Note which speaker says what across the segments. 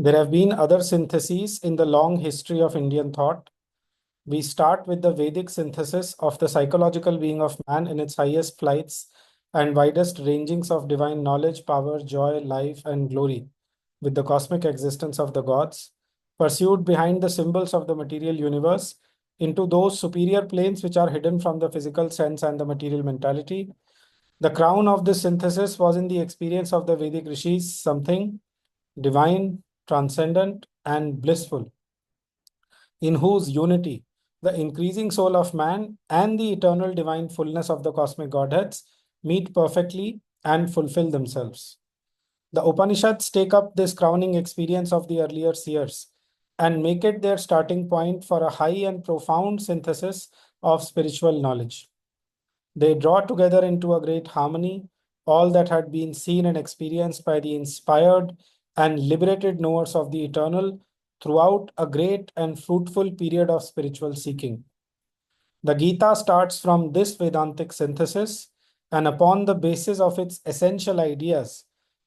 Speaker 1: There have been other syntheses in the long history of Indian thought. We start with the Vedic synthesis of the psychological being of man in its highest flights and widest rangings of divine knowledge, power, joy, life, and glory, with the cosmic existence of the gods, pursued behind the symbols of the material universe into those superior planes which are hidden from the physical sense and the material mentality. The crown of this synthesis was in the experience of the Vedic rishis, something divine, transcendent, and blissful, in whose unity the increasing soul of man and the eternal divine fullness of the cosmic Godheads meet perfectly and fulfill themselves. The Upanishads take up this crowning experience of the earlier seers and make it their starting point for a high and profound synthesis of spiritual knowledge. They draw together into a great harmony all that had been seen and experienced by the inspired and liberated knowers of the eternal throughout a great and fruitful period of spiritual seeking. The Gita starts from this Vedantic synthesis and, upon the basis of its essential ideas,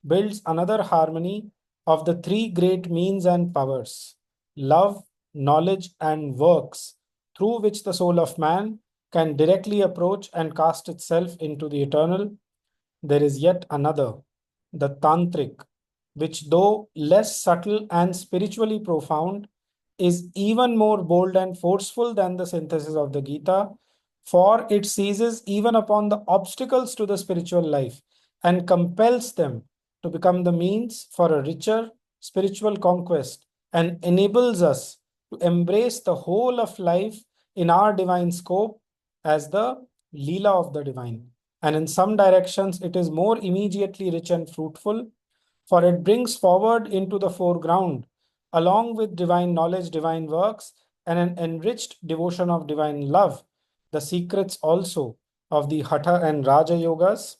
Speaker 1: builds another harmony of the three great means and powers: love, knowledge, and works, through which the soul of man can directly approach and cast itself into the eternal. There is yet another, the Tantric, which, though less subtle and spiritually profound, is even more bold and forceful than the synthesis of the Gita, for it seizes even upon the obstacles to the spiritual life and compels them to become the means for a richer spiritual conquest and enables us to embrace the whole of life in our divine scope as the Leela of the divine. And in some directions, it is more immediately rich and fruitful, for it brings forward into the foreground, along with divine knowledge, divine works, and an enriched devotion of divine love, the secrets also of the Hatha and Raja Yogas,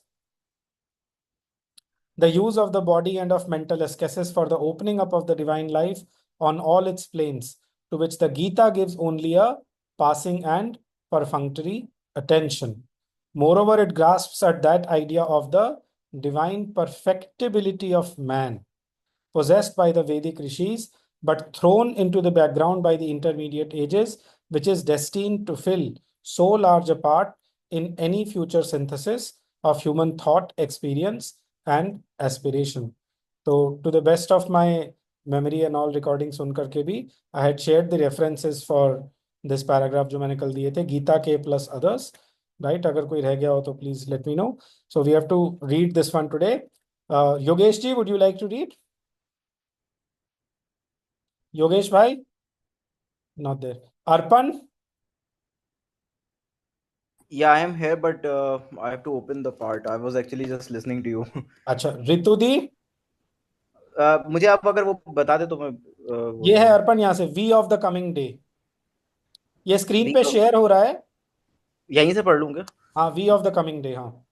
Speaker 1: the use of the body and of mental ascesis for the opening up of the divine life on all its planes, to which the Gita gives only a passing and perfunctory attention. Moreover, it grasps at that idea of the divine perfectibility of man, possessed by the Vedic rishis, but thrown into the background by the intermediate ages, which is destined to fill so large a part in any future synthesis of human thought, experience, and aspiration. So, to the best of my memory and all recordings सुन करके भी, I had shared the references for this paragraph जो मैंने कल दिए थे, गीता के plus others, right? अगर कोई रह गया हो तो please let me know. So we have to read this one today. Yogesh ji, would you like to read? Yogesh भाई, not there. Arpan?
Speaker 2: Yeah, I am here, but I have to open the part. I was actually just listening to you.
Speaker 1: अच्छा, रितु दी?
Speaker 2: मुझे आप अगर वो बता दे तो मैं
Speaker 1: ये है अर्पण, यहाँ से we of the coming day, ये स्क्रीन पे
Speaker 2: वी
Speaker 1: शेयर हो रहा है।
Speaker 2: यहीं से पढ़ लूंगा।
Speaker 1: हाँ, we of the coming day, हाँ।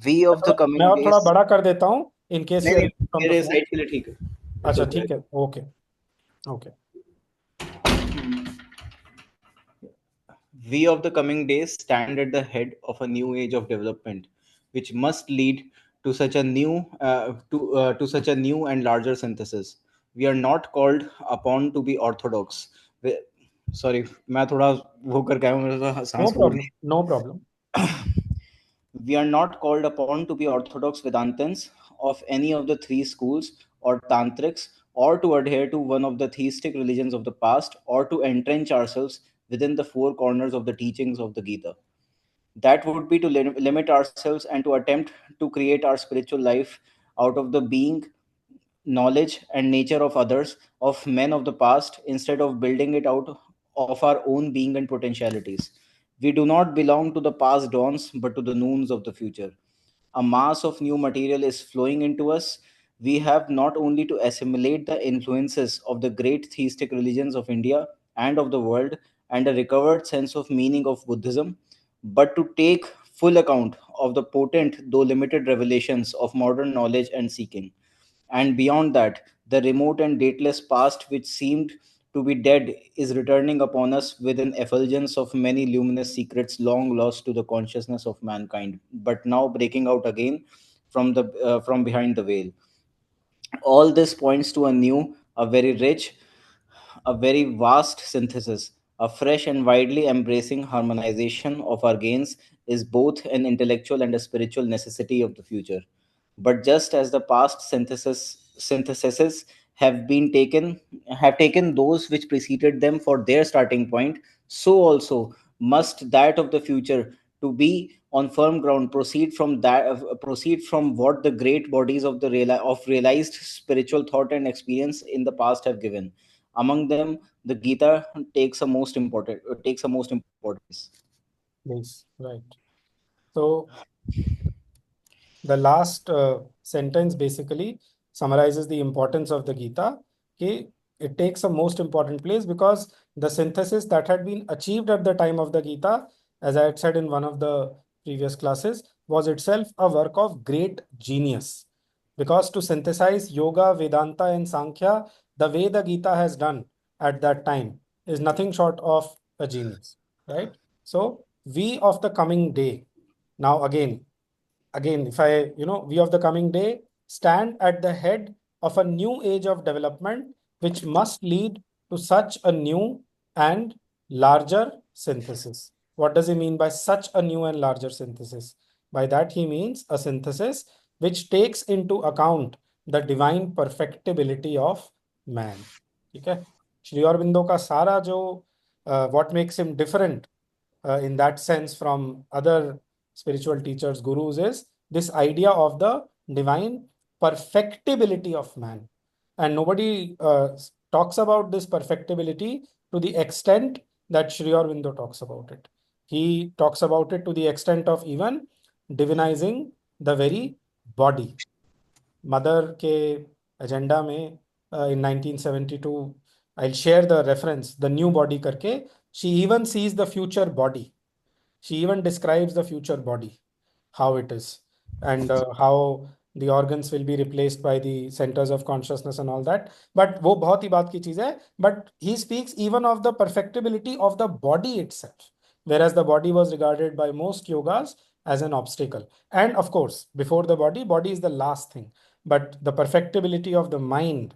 Speaker 2: वी ऑफ द
Speaker 1: मैं
Speaker 2: कमिंग
Speaker 1: और थोड़ा
Speaker 2: डेज।
Speaker 1: बड़ा कर देता हूँ इन केस
Speaker 2: नहीं
Speaker 1: यू आर
Speaker 2: नहीं,
Speaker 1: फ्रॉम द
Speaker 2: मेरे
Speaker 1: फोन।
Speaker 2: साइड के लिए ठीक है। इट्स
Speaker 1: अच्छा
Speaker 2: ओके।
Speaker 1: ठीक है, okay okay.
Speaker 2: We of the coming days stand at the head of a new age of development, which must lead to such a to such a new and larger synthesis. We are not called upon to be orthodox. We- Sorry, मैं थोड़ा वो कर गया हूँ, मेरा
Speaker 1: no
Speaker 2: सांस फूल
Speaker 1: problem,
Speaker 2: रही
Speaker 1: no problem.
Speaker 2: है। We are not called upon to be orthodox Vedantins of any of the three schools or tantrics, or to adhere to one of the theistic religions of the past, or to entrench ourselves within the four corners of the teachings of the Gita. That would be to limit ourselves and to attempt to create our spiritual life out of the being, knowledge, and nature of others, of men of the past, instead of building it out of our own being and potentialities. We do not belong to the past dawns, but to the noons of the future. A mass of new material is flowing into us. We have not only to assimilate the influences of the great theistic religions of India and of the world and a recovered sense of meaning of Buddhism, but to take full account of the potent, though limited, revelations of modern knowledge and seeking. And beyond that, the remote and dateless past, which seemed to be dead, is returning upon us with an effulgence of many luminous secrets long lost to the consciousness of mankind, but now breaking out again from behind the veil. All this points to a new, a very rich, a very vast synthesis. A fresh and widely embracing harmonization of our gains is both an intellectual and a spiritual necessity of the future. But just as the past syntheses have taken those which preceded them for their starting point, so also must that of the future, to be on firm ground, proceed from what the great bodies of of realized spiritual thought and experience in the past have given. Among them, the Gita takes a most importance.
Speaker 1: Yes, right. So the last sentence basically summarizes the importance of the Gita. Okay, it takes a most important place because the synthesis that had been achieved at the time of the Gita, as I had said in one of the previous classes, was itself a work of great genius. Because to synthesize Yoga, Vedanta, and Sankhya, the way the Gita has done at that time is nothing short of a genius, right? So we of the coming day, now again, if I, we of the coming day stand at the head of a new age of development, which must lead to such a new and larger synthesis. What does he mean by such a new and larger synthesis? By that, he means a synthesis which takes into account the divine perfectibility of man. ठीक है श्री अरविंदो का सारा जो what makes him different in that sense from other spiritual teachers, gurus, is this idea of the divine perfectibility of man. And nobody talks about this perfectibility to the extent that Sri Aurobindo talks about it. He talks about it to the extent of even divinizing the very body. Mother ke agenda में in 1972, I'll share the reference, the new body करके, she even sees the future body. She even describes the future body, how it is, and how the organs will be replaced by the centers of consciousness and all that. But वो बहुत ही बात की चीज है. But he speaks even of the perfectibility of the body itself, whereas the body was regarded by most yogas as an obstacle. And of course, before the body is the last thing. But the perfectibility of the mind,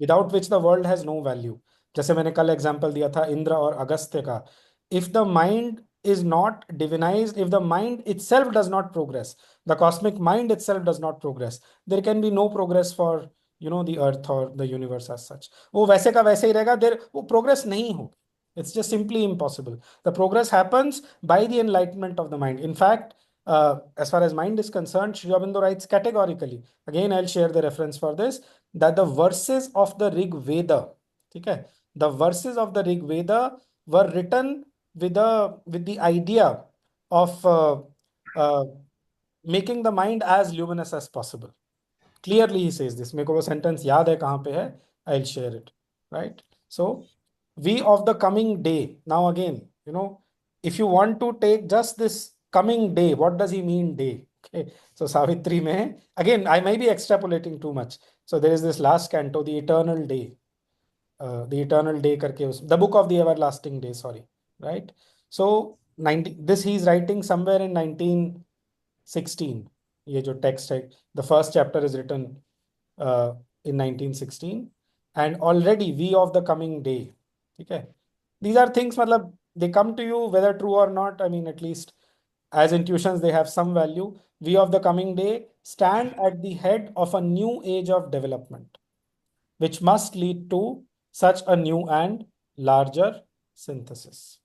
Speaker 1: without which the world has no value. जैसे मैंने कल example दिया था इंद्र और अगस्त्य का. If the mind is not divinized, if the mind itself does not progress, the cosmic mind itself does not progress, there can be no progress for the earth or the universe as such. वो वैसे का वैसे ही रहेगा. There वो progress नहीं हो. It's just simply impossible. The progress happens by the enlightenment of the mind. In fact, as far as mind is concerned, Sri Aurobindo writes categorically. Again, I'll share the reference for this, that the verses of the Rig Veda, okay, the verses of the Rig Veda were written with the idea of making the mind as luminous as possible. Clearly, he says this. मेरे को वो sentence याद है कहाँ पे है. I'll share it. Right. So, we of the coming day. Now again, if you want to take just this coming day, what does he mean day? Okay. So Savitri mein, again, I may be extrapolating too much. So there is this last canto, the eternal day. The eternal day karke the book of the everlasting day, sorry. Right. So this he's writing somewhere in 1916. ये जो text है, the first chapter is written in 1916, and already we of the coming day. Okay. These are things, matlab, they come to you whether true or not. I mean, at least as intuitions, they have some value. We of the coming day stand at the head of a new age of development, which must lead to such a new and larger synthesis.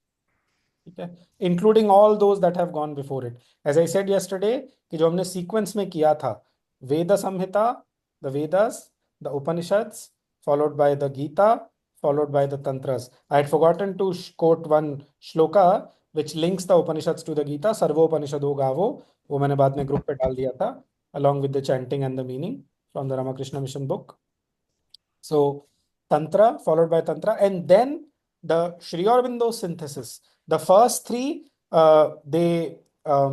Speaker 1: Okay. Including all those that have gone before it. As I said yesterday, कि जो हमने sequence में किया था, Veda Samhita, the Vedas, the Upanishads, followed by the Gita, followed by the Tantras. I had forgotten to quote one shloka which links the Upanishads to the Gita, Sarvo Upanishado Gavo, वो मैंने बाद में group पे डाल दिया था, along with the chanting and the meaning from the Ramakrishna Mission book. So Tantra, followed by Tantra, and then the Sri Aurobindo synthesis. The first three, they are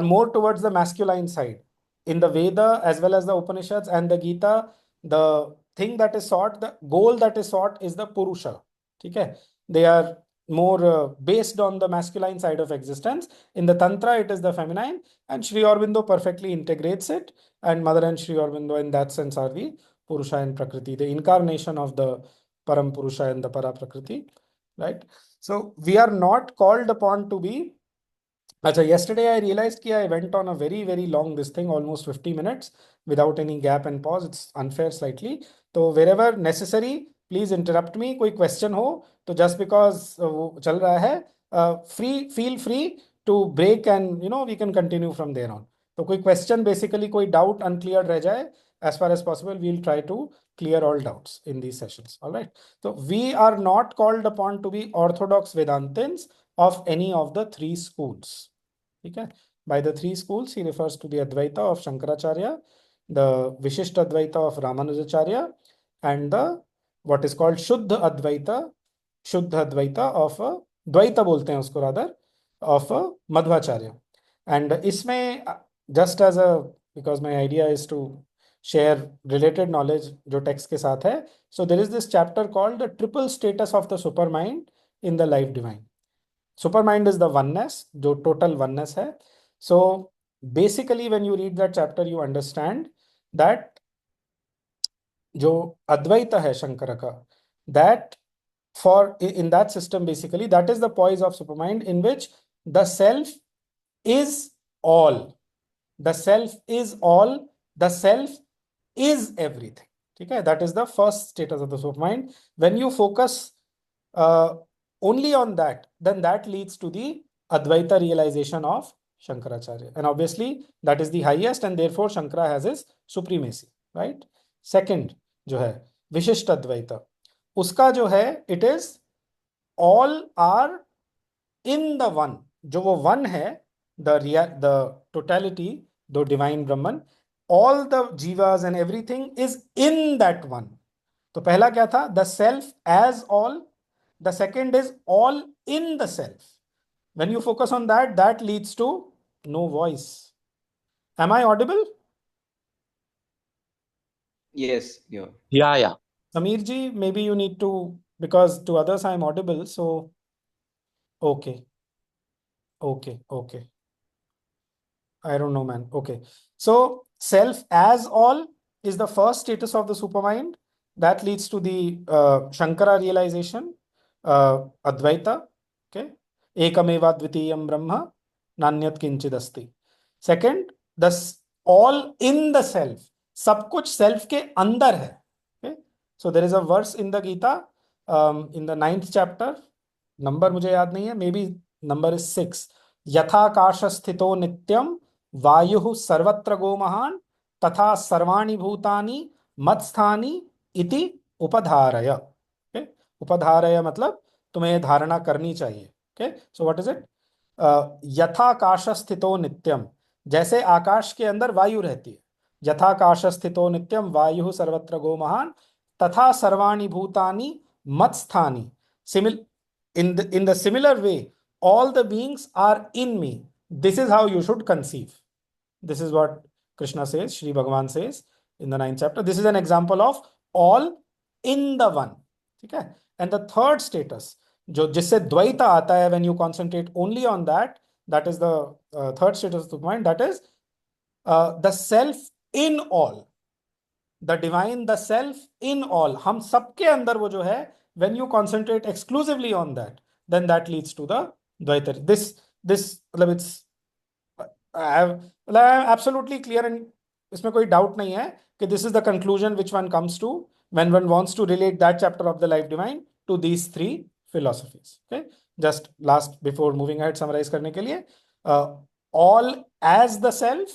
Speaker 1: more towards the masculine side. In the Veda, as well as the Upanishads and the Gita, the thing that is sought, the goal that is sought is the Purusha. Okay? They are more based on the masculine side of existence. In the Tantra, it is the feminine, and Sri Aurobindo perfectly integrates it, and Mother and Sri Aurobindo in that sense are the Purusha and Prakriti, the incarnation of the Param Purusha and the Para Prakriti, right? So we are not called upon to be. Achha, yesterday I realized that I went on a very, very long this thing, almost 50 minutes without any gap and pause. It's unfair slightly. So wherever necessary, please interrupt me. कोई question हो तो just because वो चल रहा है, feel free to break and we can continue from there on. तो कोई question basically कोई doubt unclear रह जाए, as far as possible we'll try to clear all doubts in these sessions. All right. So we are not called upon to be orthodox Vedantins of any of the three schools. Okay. By the three schools, he refers to the Advaita of Shankaracharya, the Vishishta Advaita of Ramanujacharya, and the what is called Shuddha Advaita of Dvaita bolte hain usko rather, of Madhvacharya. And isme, just as a, because my idea is to share related knowledge जो text के साथ है, so there is this chapter called the triple status of the supermind in the life divine. Supermind is the oneness, जो total oneness है. So basically when you read that chapter, you understand that जो Advaita है शंकर का, that for in that system basically that is the poise of supermind in which the self is all. The self is all. The self is everything. Okay, that is the first status of the supermind. When you focus only on that, then that leads to the Advaita realization of Shankaracharya. And obviously that is the highest, and therefore Shankara has his supremacy, right? Second जो है विशिष्ट अद्वैत, उसका जो है it is all are in the one. जो वो one है, the totality, the divine Brahman, all the jivas and everything is in that one. तो पहला क्या था? The self as all. The second is all in the self. When you focus on that, that leads to no voice. Am I audible?
Speaker 2: Yes, yeah.
Speaker 3: Yeah.
Speaker 1: Sameer ji, maybe you need to, because to others I am audible, so okay. I don't know, man. Okay. So self as all is the first status of the supermind. That leads to the Shankara realization, Advaita. Okay. Ekameva dvitiyam Brahma, nanyat kinchid asti. Second, the all in the self. सब कुछ self के अंदर है. Okay. So there is a verse in the Gita, in the 9th chapter. Number मुझे याद नहीं है. Maybe number is 6. यथाकाश स्थितो नित्यम वायुः सर्वत्र गोमहान तथा सर्वाणि भूतानि मत्स्थानि इति उपधारय. okay? उपधारय मतलब तुम्हें धारणा करनी चाहिए. okay? So what is it? यथाकाश स्थितो नित्यम, जैसे आकाश के अंदर वायु रहती है. यथाकाश स्थितो नित्यम वायुः सर्वत्र गोमहान तथा सर्वाणि भूतानि मत्स्थानि. In the similar way, all the beings are in me. This is how you should conceive. This is what Krishna says, Shri Bhagavan says in the 9th chapter. This is an example of all in the one. Okay? And the third status, जो जिससे द्वैता आता है, when you concentrate only on that, that is the third status of the mind, that is the self in all. The divine, the self in all. हम सबके अंदर वो जो है, when you concentrate exclusively on that, then that leads to the Dvaita. This मतलब it's I am absolutely clear, and इसमें कोई doubt नहीं है कि this is the conclusion which one comes to when one wants to relate that chapter of the life divine to these three philosophies. Okay, just last before moving ahead, summarize करने के लिए, all as the self,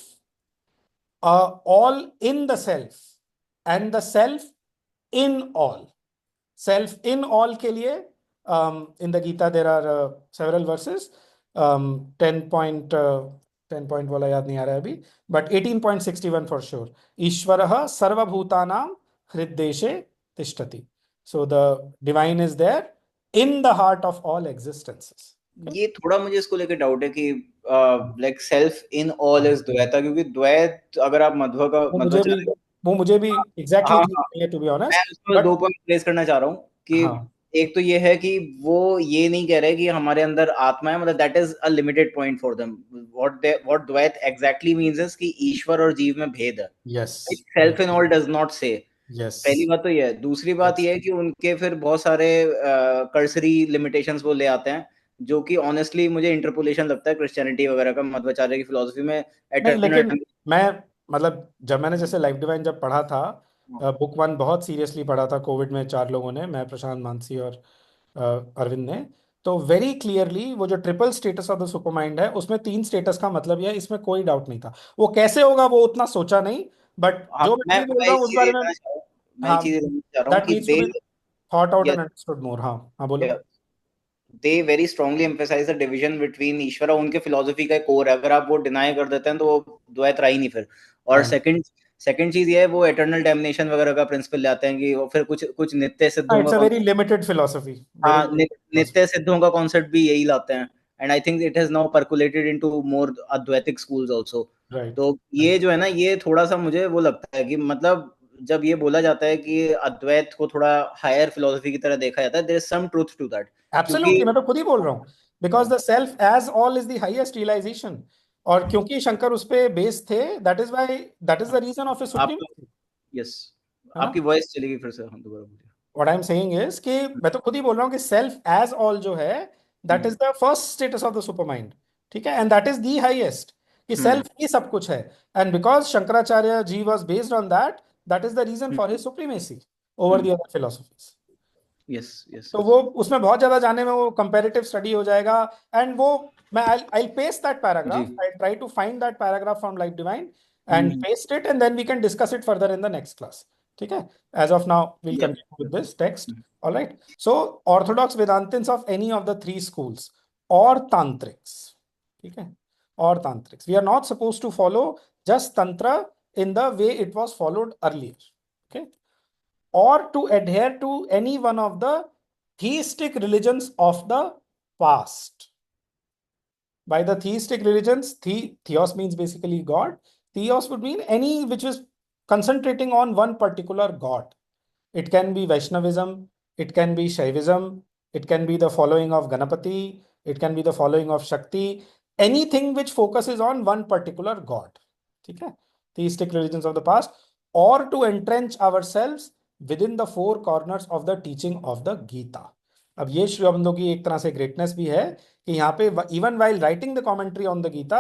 Speaker 1: all in the self, and the self in all. Self in all के लिए in the Gita there are several verses. 10 point वाला याद नहीं आ रहा है अभी, but 18.61 for sure. ईश्वरः सर्वभूतानां हृद्देशे तिष्ठति. So the divine is there in the heart of all existences.
Speaker 2: ये थोड़ा मुझे इसको लेकर डाउट है कि like self in all is Dvaita, क्योंकि द्वैत अगर आप
Speaker 1: वो मुझे भी एग्जैक्टली टू बी ऑनेस्ट,
Speaker 2: मैं उसमें दो पॉइंट प्लेस करना चाह रहा हूँ कि एक तो ये है कि वो ये नहीं कह रहे कि हमारे अंदर आत्मा है, मतलब that is a limited point for them. What द्वैत एग्जैक्टली मींस इज कि ईश्वर और जीव में भेद है.
Speaker 1: Yes,
Speaker 2: self in all does not से.
Speaker 1: यस।
Speaker 2: पहली बात तो ये है। दूसरी बात ये है कि उनके फिर बहुत सारे कर्सरी लिमिटेशंस वो ले आते हैं, जो कि ऑनेस्टली मुझे इंटरपोलेशन लगता है क्रिश्चियनिटी वगैरह का, मध्वाचार्य की फिलोसफी में
Speaker 1: नहीं, लेकिन
Speaker 2: एटर्नल।
Speaker 1: मैं, मतलब जब मैंने जैसे लाइफ डिवाइन जब पढ़ा था, बुक वन बहुत सीरियसली पढ़ा था कोविड में, 4 लोगों ने, मैं, प्रशांत, मानसी और अरविंद ने। तो वेरी क्लियरली वो जो triple status of the supermind है, उसमें 3 स्टेटस का मतलब यह है, इसमें कोई डाउट नहीं था। वो कैसे होगा वो उतना सोचा नहीं, बट
Speaker 2: हाँ,
Speaker 1: जो मैं भी बोल
Speaker 2: मैं
Speaker 1: रहा
Speaker 2: एक
Speaker 1: हूँ उस
Speaker 2: चीज
Speaker 1: बारे
Speaker 2: ये
Speaker 1: में।
Speaker 2: कहना चाह रहा हूँ, मैं एक
Speaker 1: हाँ,
Speaker 2: चीज ये कहना चाह रहा हूँ
Speaker 1: दैट
Speaker 2: कि
Speaker 1: needs to be thought out and understood more. हाँ हाँ, बोलो।
Speaker 2: They very strongly emphasise the division between Ishwar, उनके फिलोसफी का कोर है। अगर आप वो डिनाई कर देते हैं तो वो द्वैत रहा ही नहीं फिर। और
Speaker 1: हाँ
Speaker 2: सेकंड चीज ये है, वो एटर्नल डैमिनेशन वगैरह का प्रिंसिपल ले आते हैं कि वो फिर कुछ कुछ नित्य
Speaker 1: हाँ,
Speaker 2: सिद्धों
Speaker 1: इट्स
Speaker 2: का
Speaker 1: a very
Speaker 2: concept.
Speaker 1: Limited philosophy, very
Speaker 2: हाँ,
Speaker 1: लिमिटेड फिलोसफी।
Speaker 2: नित्य सिद्धों का कॉन्सेप्ट भी यही लाते हैं। And I think it has now percolated into more Advaitic schools also.
Speaker 1: Right.
Speaker 2: तो ये जो है ना, ये थोड़ा सा मुझे वो लगता है कि मतलब जब ये बोला जाता है कि अद्वैत को थोड़ा हायर फिलोसफी की तरह देखा जाता है, there is some truth to that. क्योंकि
Speaker 1: एब्सोल्युटली, मैं तो खुद ही बोल रहा हूँ, because the self as all is the highest realisation. और क्योंकि शंकर उस पे बेस्ड थे, that is why, that is the reason of his
Speaker 2: आप,
Speaker 1: सुप्रीमेसी।
Speaker 2: यस,
Speaker 1: है ना?
Speaker 2: आपकी वॉइस चली गई फिर से, हम दोबारा बोलिए।
Speaker 1: What I am saying is कि मैं तो खुद ही बोल रहा हूँ कि सेल्फ एज ऑल जो है, that is
Speaker 2: hmm,
Speaker 1: the first status of the super mind. ठीक है, and that is the highest, कि
Speaker 2: हम्म,
Speaker 1: सेल्फ ही सब कुछ है। And because Shankaracharya ji was based on that, that is the reason for his supremacy over the other philosophies.
Speaker 2: Yes, yes,
Speaker 1: तो
Speaker 2: yes.
Speaker 1: वो उसमें बहुत ज्यादा जाने में वो कंपैरेटिव स्टडी हो जाएगा। एंड वो, मैं आई पेस्ट दैट
Speaker 2: जी।
Speaker 1: Paragraph, I try to find that paragraph from Life Divine and
Speaker 2: hmm,
Speaker 1: paste it, and then we can discuss it further in the next class. ठीक है, as of now we'll
Speaker 2: या,
Speaker 1: continue with this text. All right. So orthodox Vedantins of any of the 3 schools or tantrics, ठीक है, or tantrics, we are not supposed to follow just tantra in the way it was followed earlier. Okay, or to adhere to any one of the theistic religions of the past. By the theistic religions, theos means basically God. Theos would mean any which is concentrating on one particular God. It can be Vaishnavism, it can be Shaivism, it can be the following of Ganapati, it can be the following of Shakti, anything which focuses on one particular God. ठीक है, theistic religions of the past, or to entrench ourselves within the 4 corners of the teaching of the Gita. अब ये श्री अरबिंदो की एक तरह से greatness भी है कि यहाँ पे even while writing the commentary on the Gita,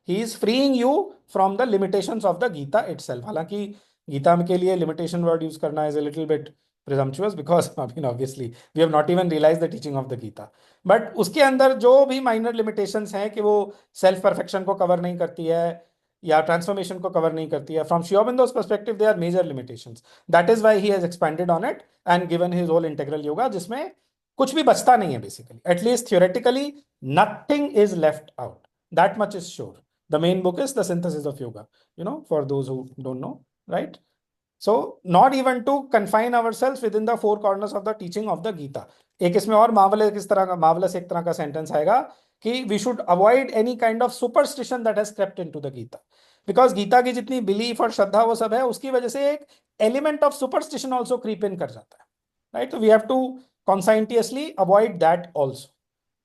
Speaker 1: he is freeing you from the limitations of the Gita itself. हालांकि गीता के लिए लिमिटेशन वर्ड यूज करना is a little bit presumptuous because I mean obviously we have not even realized the teaching of the Gita, but उसके अंदर जो भी minor limitations हैं कि वो self perfection को cover नहीं करती है या ट्रांसफॉर्मेशन को कवर नहीं करती है, from Shri Aurobindo's perspective they are major limitations. That is why he has expanded on it and given his whole integral yoga, जिसमें कुछ भी बचता नहीं है basically, at least theoretically nothing is left out, that much is sure. The main book is the Synthesis of Yoga, you know, for those who don't know, right? So not even to confine ourselves within the 4 corners of the teaching of the Gita. एक इसमें और marvellous एक तरह का sentence आएगा कि we should avoid any kind of superstition that has crept into the Gita. Because Gita की जितनी बिलीफ और श्रद्धा वो सब है, उसकी वजह से एक element of superstition also creep in कर जाता है, राइट? तो we have to conscientiously avoid that also.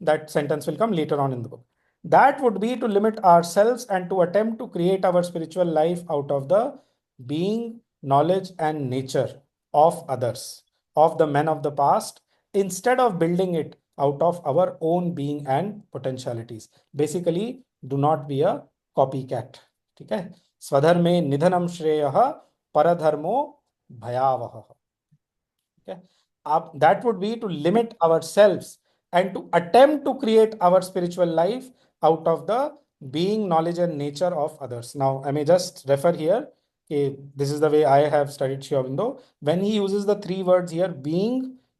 Speaker 1: That sentence will come later on in the book. That would be to limit ourselves and to attempt to create our spiritual life out of the being, knowledge, and nature of others, of the men of the past, instead of building it out of our own being and potentialities. Basically, do not be a copycat. ठीक है, स्वधर्मे निधनम श्रेयः परधर्मो भयावह। Okay, that would be to limit ourselves and to attempt to create our spiritual life out of the being, knowledge, and nature of others. Now, I may just refer here. Okay, this is the way I have studied Sri Aurobindo. When he uses the 3 words here, being,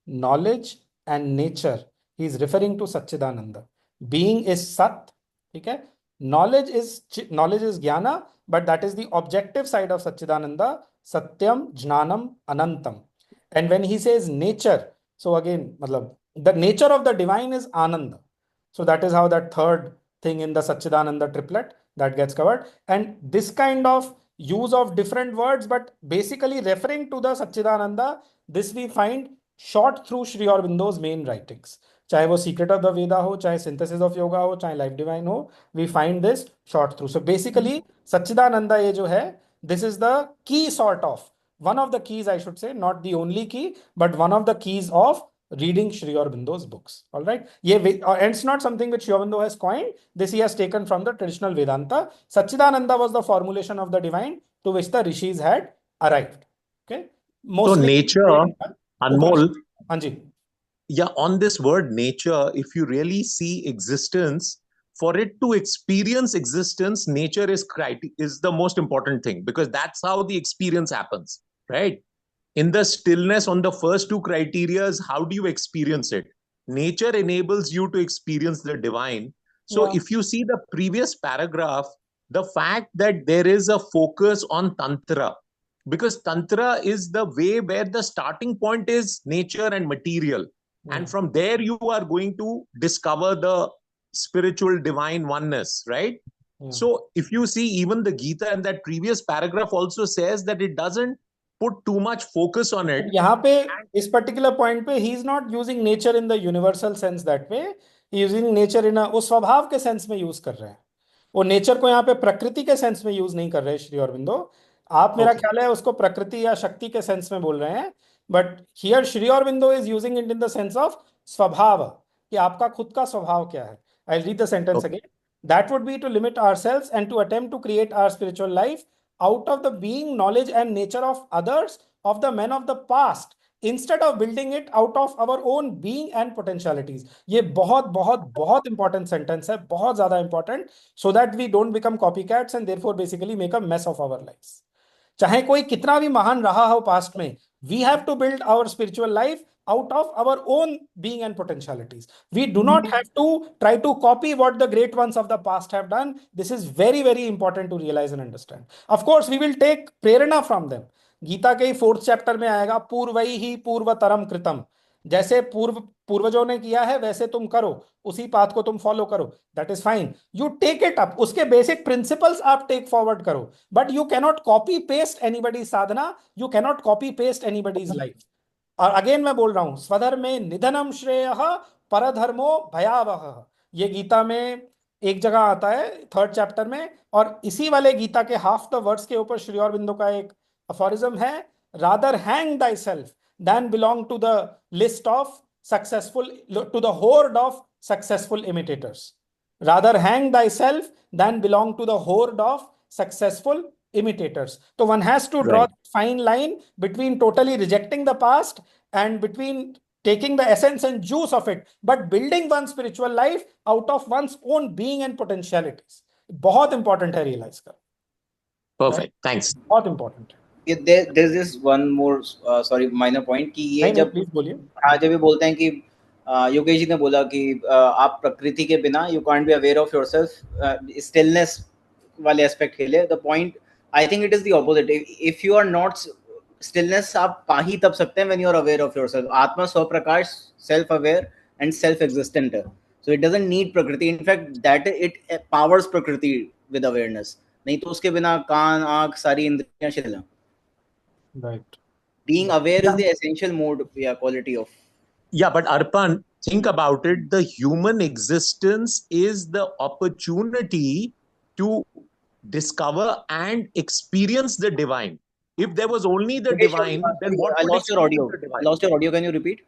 Speaker 1: knowledge, and nature, he is referring to Satchidananda. Being is Sat. Okay, knowledge is Jnana, but that is the objective side of Satchidananda. Satyam, Jnanam, Anantam. And when he says nature, so again, matlab, the nature of the divine is Ananda. So that is how that third thing in the Satchidananda triplet that gets covered. And this kind of use of different words, but basically referring to the Satchidananda, this we find shot through Sri Aurobindo's main writings. चाहे वो secret of the वेदा हो, चाहे synthesis of yoga हो, चाहे life divine हो, we find this short through. So basically Sachchidananda ये जो है, this is the key sort of one of the keys, I should say, not the only key, but one of the keys of reading Sri Aurobindo's books. All right. And it's not something which Sri Aurobindo has coined. This he has taken from the traditional Vedanta. Satchidananda was the formulation of the divine to which the rishis had arrived. Okay. Mostly.
Speaker 3: So nature, Anmol,
Speaker 1: Anji.
Speaker 3: Yeah, on this word nature, if you really see existence, for it to experience existence, nature is the most important thing, because that's how the experience happens, right? In the stillness, on the first two criterias, how do you experience it? Nature enables you to experience the divine. So if you see the previous paragraph, the fact that there is a focus on Tantra, because Tantra is the way where the starting point is nature and material. And from there, you are going to discover the spiritual divine oneness, right? So if you see, even the Gita in that previous paragraph also says that it doesn't put too much focus on it.
Speaker 1: यहाँ पे इस particular point पे he is not using nature in the universal sense that way. He is using nature in वो स्वभाव के sense में use कर रहे हैं. वो नेचर को यहाँ पे प्रकृति के सेंस में यूज नहीं कर रहे श्री अरविंदो. आप मेरा ख्याल है उसको प्रकृति या शक्ति के सेंस में बोल रहे हैं. But here Shri Aurobindo is using it in the sense of स्वभाव, कि आपका खुद का स्वभाव क्या है. I read the sentence again. That would be to limit ourselves and to attempt to create our spiritual life out of the being, knowledge, and nature of others, of the men of the past, instead of building it out of our own being and potentialities. ये बहुत बहुत बहुत important sentence है, बहुत ज़्यादा important, so that we don't become copycats and therefore basically make a mess of our lives. चाहे कोई कितना भी महान रहा हो पास्ट में, we have to build our spiritual life out of our own being and potentialities. We do not have to try to copy what the great ones of the past have done. This is very, very important to realize and understand. Of course, we will take prerana from them. Gita के 4th chapter में आएगा पूर्वई ही पूर्वतरम कृतम. जैसे पूर्वजों ने किया है वैसे तुम करो, उसी पाथ को तुम फॉलो करो. That is fine. You take it up, उसके बेसिक प्रिंसिपल्स आप टेक फॉरवर्ड करो, but you cannot copy paste anybody's sadhana, you cannot copy paste anybody's life. और अगेन मैं बोल रहा हूं, स्वधर्मे निधनम श्रेयः परधर्मो भयावह. ये गीता में एक जगह आता है 3rd चैप्टर में, और इसी वाले गीता के हाफ द वर्ड्स के ऊपर श्री अरविंदो का एक अफोरिज्म है, rather hang thyself than belong to the list of successful, to the horde of successful imitators. Rather hang thyself than belong to the horde of successful imitators. So one has to draw the fine line between totally rejecting the past and between taking the essence and juice of it, but building one's spiritual life out of one's own being and potentialities. बहुत important है realize कर.
Speaker 3: Perfect. Thanks.
Speaker 1: बहुत important है.
Speaker 2: There's this one more minor point कि ये जब ये बोलते हैं कि योगेश जी ने बोला कि आप प्रकृति के बिना you can't be aware of yourself, stillness वाले एस्पेक्ट के लिए. The point, I think it is the opposite. If you are not stillness, आप पा ही तब सकते हैं when you are aware of yourself. आत्मा स्वप्रकाश, self aware and self existent है. So it doesn't need प्रकृति. In fact, that it powers प्रकृति with awareness. नहीं तो उसके बिना कान, आँख, सारी इंद्रियां शिथिल हैं.
Speaker 1: Right.
Speaker 2: Being aware is the essential mode, quality of.
Speaker 3: Yeah, but Arpan, think about it. The human existence is the opportunity to discover and experience the divine. If there was only the divine, then what?
Speaker 2: I lost your audio. I lost your audio. Can you repeat?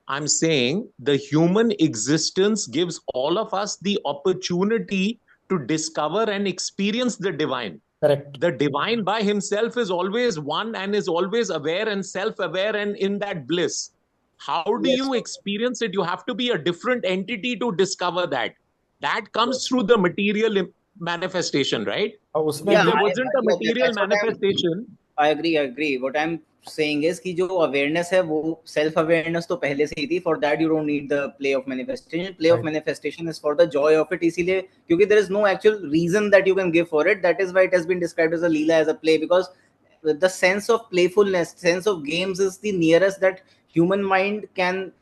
Speaker 3: I'm saying the human existence gives all of us the opportunity to discover and experience the divine.
Speaker 1: Correct.
Speaker 3: The divine by himself is always one and is always aware and self-aware and in that bliss. How do you experience it? You have to be a different entity to discover that. That comes through the material manifestation, right? If there wasn't a material manifestation.
Speaker 2: I agree. What I'm saying is कि जो awareness है वो self awareness तो पहले से ही थी. For that you don't need the play of manifestation. Play of manifestation is for the joy of it. इसीलिए क्योंकि there is no actual reason that you can give for it. That is why it has been described as a leela, as a play, because the sense of playfulness, sense of games is the nearest that human mind can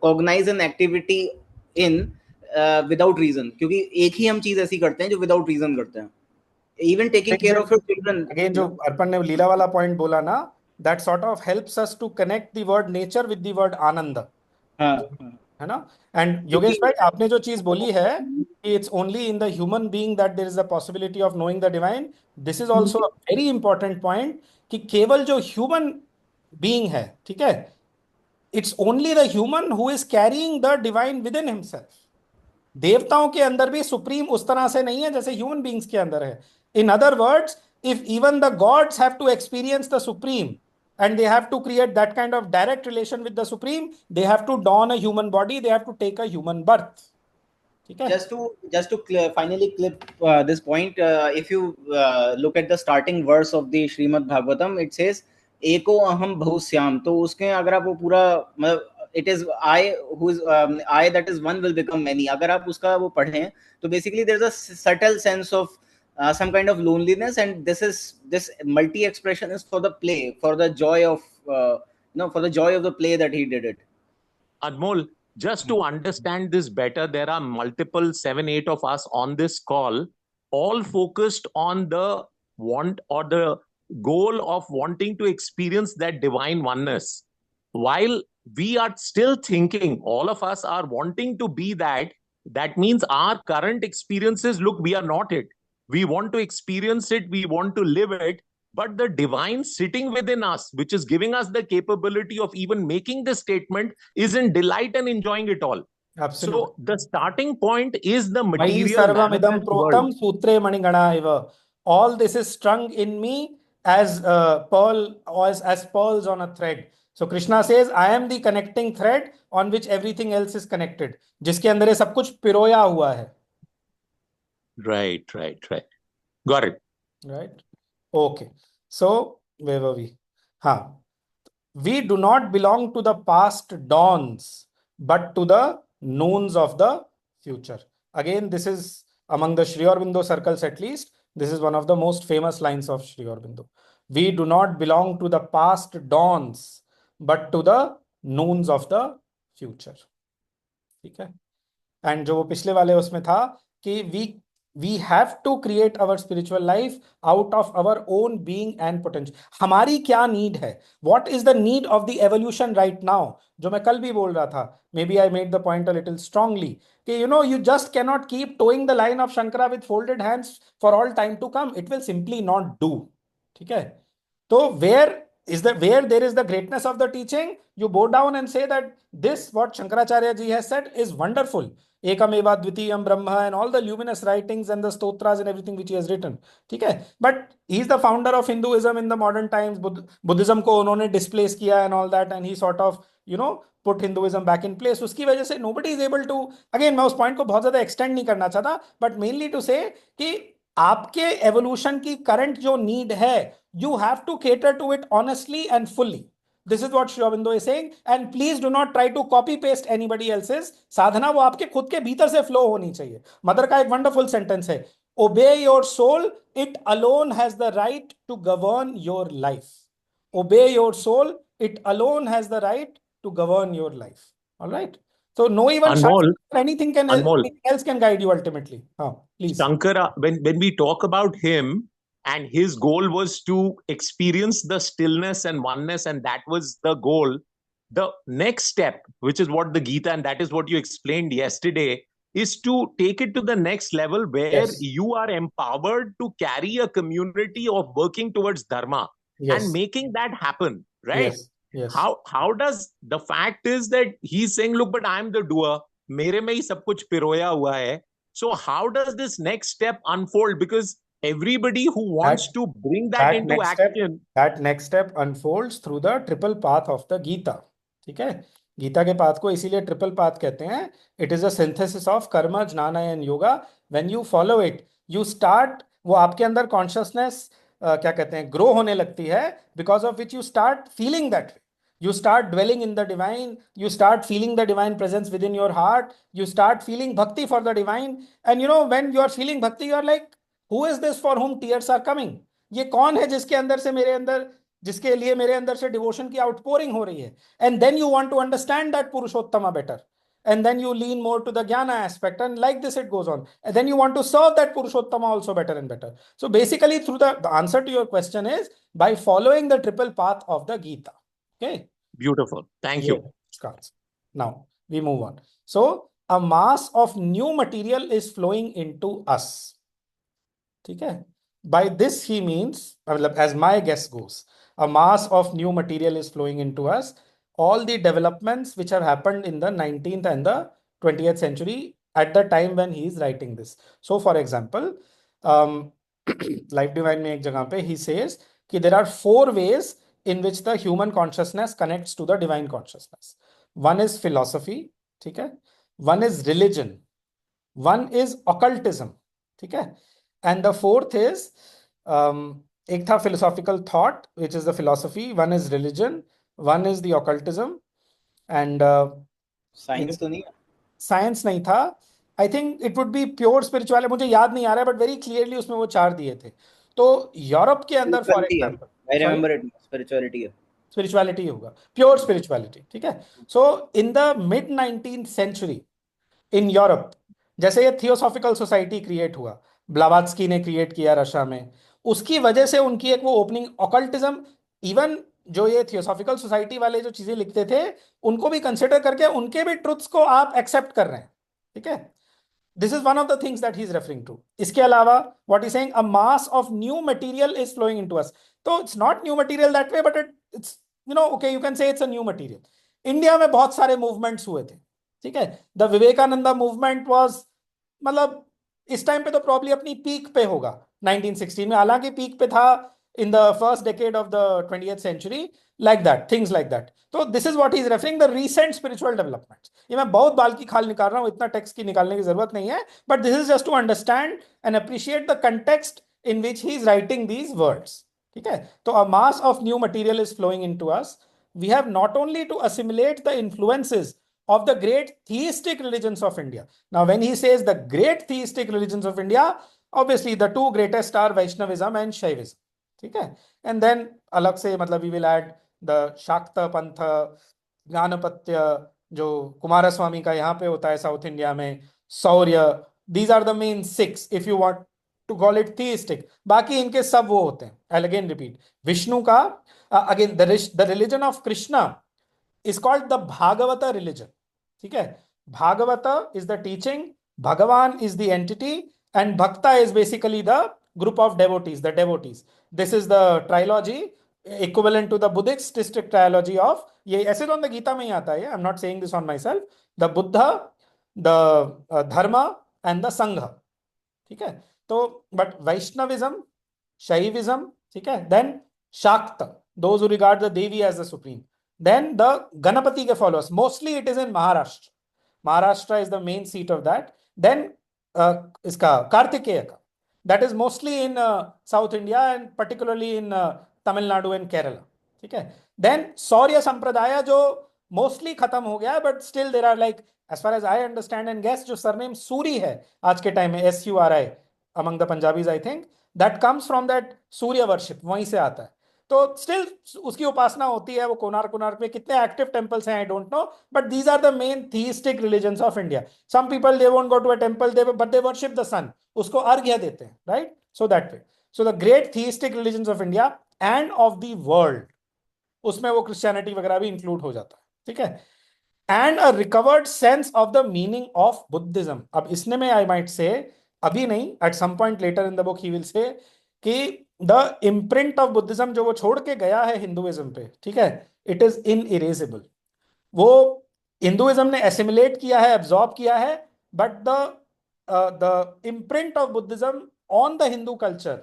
Speaker 2: cognize an activity in without reason. क्योंकि एक ही हम चीज ऐसी करते हैं जो without reason करते हैं. Even taking care of your children.
Speaker 1: Again, जो अर्पण ने लीला वाला पॉइंट बोला ना, that sort of helps us to connect the word nature with the word आनंद. है ना? एंड योगेश भाई, आपने जो चीज बोली है कि it's only in the human being that there is the possibility of knowing the divine, this is also a very important point, कि केवल जो ह्यूमन बीइंग है, ठीक है, it's only the human who is carrying the divine within himself. देवताओं के अंदर भी सुप्रीम उस तरह से नहीं है जैसे ह्यूमन बींग्स के अंदर है। In other words, if even the gods have to experience the supreme and they have to create that kind of direct relation with the supreme, they have to don a human body, they have to take a human birth. ठीक है?
Speaker 2: Just to finally clip this point, if you look at the starting verse of the Srimad Bhagavatam, it says eko aham bhavusyam. तो उसके अगर आप वो पूरा मतलब it is I who is I that is one will become many, अगर आप उसका वो पढ़ें तो basically there's a subtle sense of some kind of loneliness, and this multi expression is for the play, for the joy of for the joy of the play that he did it.
Speaker 3: Anmol, just to understand this better, there are multiple 7-8 of us on this call, all focused on the want or the goal of wanting to experience that divine oneness. While we are still thinking, all of us are wanting to be that, that means our current experiences, look, we are not it. We want to experience it, we want to live it, but the divine sitting within us, which is giving us the capability of even making this statement, is in delight and enjoying it all.
Speaker 1: Absolutely.
Speaker 3: So the starting point is the
Speaker 1: Maya
Speaker 3: material
Speaker 1: sarvam idam
Speaker 3: manifest
Speaker 1: protam
Speaker 3: world.
Speaker 1: sutre manigana eva. All this is strung in me as pearl, or as pearls on a thread. So Krishna says, I am the connecting thread on which everything else is connected. जिसके अंदर ये सब कुछ पिरोया हुआ है.
Speaker 3: Right, right, right. Got it.
Speaker 1: Right. Okay. So where were we? हाँ. We do not belong to the past dawns, but to the noons of the future. Again, this is among the Sri Aurobindo circles, at least, this is one of the most famous lines of Sri Aurobindo. We do not belong to the past dawns, but to the noons of the future. ठीक है? And जो वो पिछले वाले उसमें था कि we have to create our spiritual life out of our own being and potential. हमारी क्या नीड है? What is the need of the evolution right now? जो मैं कल भी बोल रहा था, maybe I made the point a little strongly, कि you just cannot keep towing the line of Shankara with folded hands for all time to come. It will simply not do. ठीक है? तो where there is the greatness of the teaching, you bow down and say that this, what Shankaracharya ji has said, is wonderful. Ekam eva dvitiyam brahma, and all the luminous writings and the stotras and everything which he has written. ठीक है? But he is the founder of Hinduism in the modern times. Buddhism को उन्होंने displace किया and all that, and he sort of put Hinduism back in place. उसकी वजह से nobody is able to, again मैं उस point को बहुत ज्यादा extend नहीं करना चाहता, but mainly to say कि आपके evolution की current जो need है, you have to cater to it honestly and fully. This is what Sri Aurobindo is saying, and please do not try to copy paste anybody else's. साधना वो आपके खुद के भीतर से flow होनी चाहिए. मदर का एक wonderful sentence है, obey your soul, it alone has the right to govern your life. Obey your soul, it alone has the right to govern your life. All right? So no even
Speaker 3: Anmol,
Speaker 1: anything else can guide you ultimately. Please.
Speaker 3: Shankara, when we talk about him, and his goal was to experience the stillness and oneness, and that was the goal. The next step, which is what the Gita, and that is what you explained yesterday, is to take it to the next level where
Speaker 1: Yes.
Speaker 3: you are empowered to carry a community of working towards dharma.
Speaker 1: Yes.
Speaker 3: And making that happen, right?
Speaker 1: Yes. Yes.
Speaker 3: How does, the fact is that he's saying, look, but I'm the doer, मेरे में ही सब कुछ पिरोया हुआ है. So how does this next step unfold? Because everybody who wants to bring that into action,
Speaker 1: that next step unfolds through the triple path of the Gita. ठीक है? गीता के पाथ को इसीलिए ट्रिपल पाथ कहते हैं. It is a synthesis of कर्म, ज्ञान and yoga. When you follow it, you start, वो आपके अंदर कॉन्शियसनेस क्या कहते हैं, ग्रो होने लगती है, because of which you start feeling that way. You start dwelling in the divine, you start feeling the divine presence within your heart, you start feeling bhakti for the divine, and when you are feeling bhakti, you are like, who is this for whom tears are coming? ये कौन है जिसके अंदर से मेरे अंदर, जिसके लिए मेरे अंदर से डिवोशन की आउटपोरिंग हो रही है? And then you want to understand that Purushottama better, and then you lean more to the jnana aspect, and like this it goes on, and then you want to serve that Purushottama also better and better. So basically, through the answer to your question is by following the triple path of the Gita. Okay.
Speaker 3: Beautiful. Thank you.
Speaker 1: Now, We move on. So a mass of new material is flowing into us. ठीक है? By this he means, as my guess goes, a mass of new material is flowing into us. All the developments which have happened in the 19th and the 20th century at the time when he is writing this. So for example, Life Divine में एक जगह पे he says कि there are 4 ways in which the human consciousness connects to the divine consciousness. One is philosophy, ठीक है? One is religion. One is occultism, ठीक है? And the fourth is एक था philosophical thought, which is the philosophy. One is religion. One is the occultism. And
Speaker 2: science तो नहीं है?
Speaker 1: Science नहीं था. आई think it would be pure spirituality. मुझे याद नहीं आ रहा है, बट वेरी क्लियरली उसमें वो 4 दिए थे. तो यूरोप के अंदर for example
Speaker 2: I remember it, spirituality है.
Speaker 1: स्पिरिचुअलिटी होगा, प्योर स्पिरिचुअलिटी, ठीक है. So in the mid 19th century in Europe, जैसे ये थियोसॉफिकल सोसाइटी क्रिएट हुआ, ब्लावात्स्की ने क्रिएट किया रशिया में, उसकी वजह से उनकी एक वो ओपनिंग ऑकल्टिज्म, इवन जो ये थियोसॉफिकल सोसाइटी वाले जो चीजें लिखते थे उनको भी कंसिडर करके उनके भी ट्रुथ्स को आप एक्सेप्ट कर रहे हैं, ठीक है. This is one of the things that he is referring to. इसके अलावा what is saying, a mass of new material is flowing into us. तो it's not new material that way, but it's okay, you can say it's a new material. India में बहुत सारे movements हुए थे, ठीक है. द विवेकानंदा मूवमेंट वाज, मतलब इस टाइम पे तो प्रॉब्ली अपनी पीक पे होगा 1960 में, हालांकि पीक पे था in the first decade of the 20th century, like that, things like that. So this is what he is referring, the recent spiritual developments. ये मैं बहुत बाल की खाल निकाल रहा हूँ, इतना टेक्स्ट की निकालने की जरूरत नहीं है, but this is just to understand and appreciate the context in which he is writing these words. ठीक है. तो a mass of new material is flowing into us. We have not only to assimilate the influences of the great theistic religions of India. Now when he says the great theistic religions of India, obviously the 2 greatest are Vaishnavism and Shaivism, ठीक है. And then अलग से मतलब we will add the शाक्त पंथ, ज्ञानपत्य जो कुमारस्वामी का यहाँ पे होता है साउथ इंडिया में, Shaurya. These are the main 6 if you want to call it theistic. बाकी इनके सब वो होते हैं. आई अगेन रिपीट, विष्णु का again the religion of Krishna is called the Bhagavata religion. ठीक है. Bhagavata is the teaching, Bhagavan is the entity, and Bhakta is basically the group of devotees, the devotees. This is the trilogy equivalent to the Buddhistic trilogy of, ये ऐसे तो गीता में ही आता है, I'm not saying this on myself, the Buddha, the Dharma and the Sangha. ठीक है. तो but Vaishnavism, Shaivism, ठीक है, then Shakta, those who regard the Devi as the supreme. Then the Ganapati ke followers, mostly it is in Maharashtra. Maharashtra is the main seat of that. Then iska Kartikeya ka, that is mostly in South India and particularly in Tamil Nadu and Kerala. ठीक है. Then Saurya Sampradaya जो mostly खत्म हो गया, but still there are, like as far as I understand and guess, जो surname Suri है आज के टाइम में, SURI among the Punjabis, I think that comes from that Surya worship, वहीं से आता है. तो स्टिल उसकी उपासना होती है. वो कोणार्क में कितने एक्टिव टेंपल्स हैं I don't know, but these are the main theistic religions of India. Some people they won't go to a temple, they but they worship the sun, उसको अर्घ्य देते हैं, right. So that way, so the great theistic religions of India and of the world, उसमें वो Christianity वगैरह भी include हो जाता है, ठीक है. And a recovered sense of the meaning of Buddhism. अब इसने में आई माइट से, अभी नहीं, at some point later in the book he will say कि द इम्प्रिंट ऑफ बुद्धिज्म जो वो छोड़ के गया है हिंदुइज्म पे, ठीक है, इट इज इनइरेजेबल. वो हिंदुइज्म ने एसिमिलेट किया है, एब्जॉर्ब किया है, but the imprint of Buddhism on the Hindu culture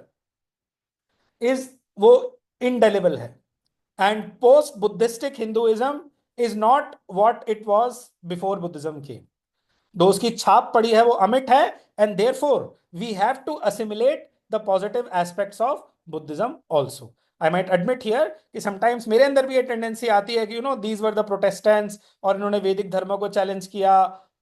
Speaker 1: is वो इंडेलिबल है. And post Buddhistic Hinduism is not what it was before Buddhism came. Though उसकी छाप पड़ी है, वो अमिट है, and therefore we have to assimilate the positive aspects of Buddhism also. I might admit here कि sometimes मेरे अंदर भी ये टेंडेंसी आती है कि these were the Protestants और इन्होंने वैदिक धर्म को चैलेंज किया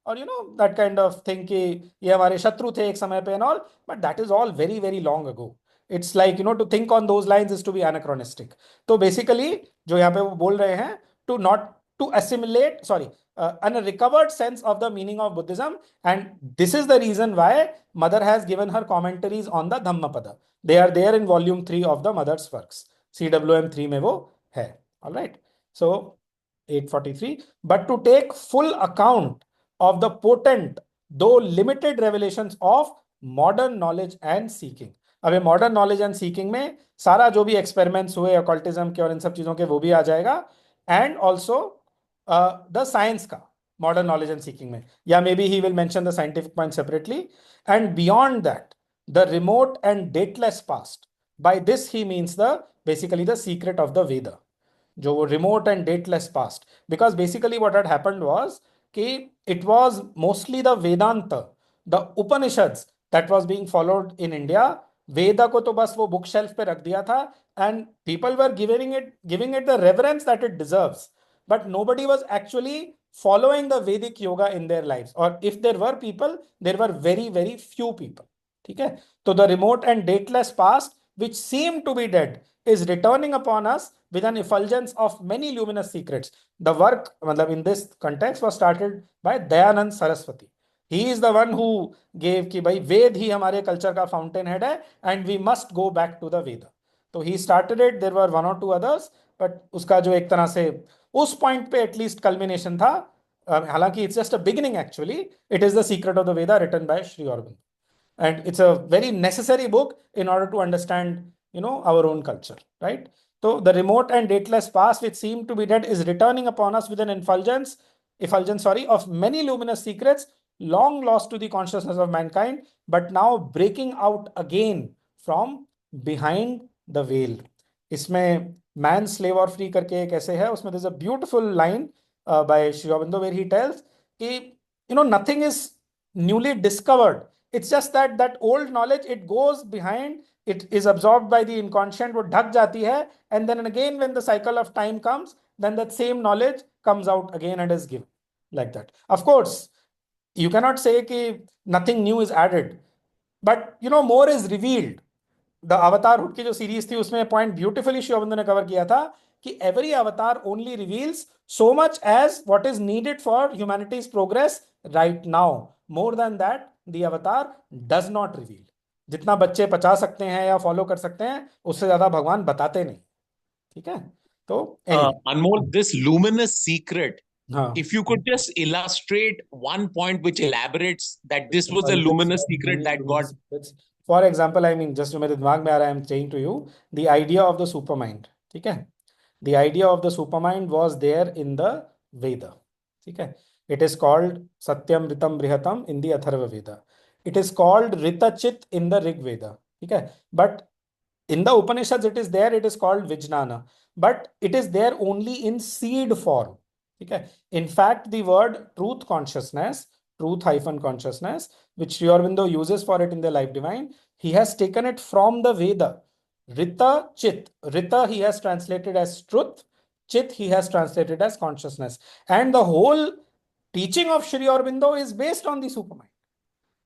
Speaker 1: और that kind of thing कि ये हमारे शत्रु थे एक समय पे and all, but that is all very very long ago. It's like to think on those lines is to be anachronistic. तो basically जो यहाँ पे वो बोल रहे हैं, to not to assimilate, sorry, and a recovered sense of the meaning of Buddhism, and this is the reason why Mother has given her commentaries on the Dhammapada. They are there in volume 3 of the Mother's works. CWM 3 में वो है. All right. So 843, but to take full account of the potent though limited revelations of modern knowledge and seeking. अब ये modern knowledge and seeking में सारा जो भी experiments हुए ऑकल्टिज्म के और इन सब चीजों के वो भी आ जाएगा, एंड ऑल्सो द साइंस का मॉडर्न नॉलेज एंड सीकिंग में, या may be he will mention the scientific point separately, and beyond that the remote and dateless past. By this he means the basically the secret of the Veda, जो वो remote and dateless past. Because basically what had happened was कि it was mostly the Vedanta, the Upanishads that was being followed in India. वेदा को तो बस वो book shelf पे रख दिया था, and people were giving it the reverence that it deserves, but nobody was actually following the Vedic yoga in their lives, or if there were people, there were very very few people. ठीक है, तो the remote and dateless past which seemed to be dead is returning upon us with an effulgence of many luminous secrets. The work, मतलब in this context, was started by Dayanand Saraswati. He is the one who gave कि भाई वेद ही हमारे culture का fountain head है, and we must go back to the Veda. तो he started it. There were one or two others, but उसका जो एक तरह से उस पॉइंट पे एटलीस्ट कल्मिनेशन था, हालांकि it's just a beginning actually. It is the secret of the Veda written by Shri Aurobindo, and it's a very necessary book in order to understand, our own culture, right? So the remote and dateless past which seemed to be dead is returning upon us with an effulgence of many luminous secrets long lost to the consciousness of mankind, but now breaking out again from behind the veil. इसमें man slave और free करके एक ऐसे है, उसमें there's a beautiful line by Sri Aurobindo where he tells कि nothing is newly discovered. It's just that old knowledge, it goes behind, it is absorbed by the inconscient, वो ढक जाती है, and then again when the cycle of time comes, then that same knowledge comes out again and is given like that. Of course, you cannot say कि nothing new is added, but more is revealed. The avatarhood की जो series थी उसमें point beautifully Shri Aurobindo ने cover किया था कि every avatar only reveals so much as what is needed for humanity's progress right now. More than that the avatar does not reveal. जितना बच्चे पचा सकते हैं या फॉलो कर सकते हैं, उससे ज्यादा भगवान बताते नहीं. ठीक है, तो
Speaker 3: Anmol, this luminous secret,
Speaker 1: हाँ,
Speaker 3: if you could just illustrate one point which elaborates that this was a luminous secret that God.
Speaker 1: For example, I mean, just जो मेरे दिमाग में आ रहा है, I'm saying to you, the idea of the supermind. ठीक है, the idea of the supermind was there in the Veda. ठीक है, it is called Satyam Ritam Brihatam in the Atharva Veda. It is called Ritachit in the Rig Veda. ठीक है, but in the Upanishads it is there, it is called Vijnana, but it is there only in seed form. ठीक है, in fact the word truth consciousness, truth-consciousness, which Sri Aurobindo uses for it in the Life Divine, he has taken it from the Veda. Rita Chit. Rita he has translated as truth. Chit he has translated as consciousness. And the whole teaching of Sri Aurobindo is based on the supermind.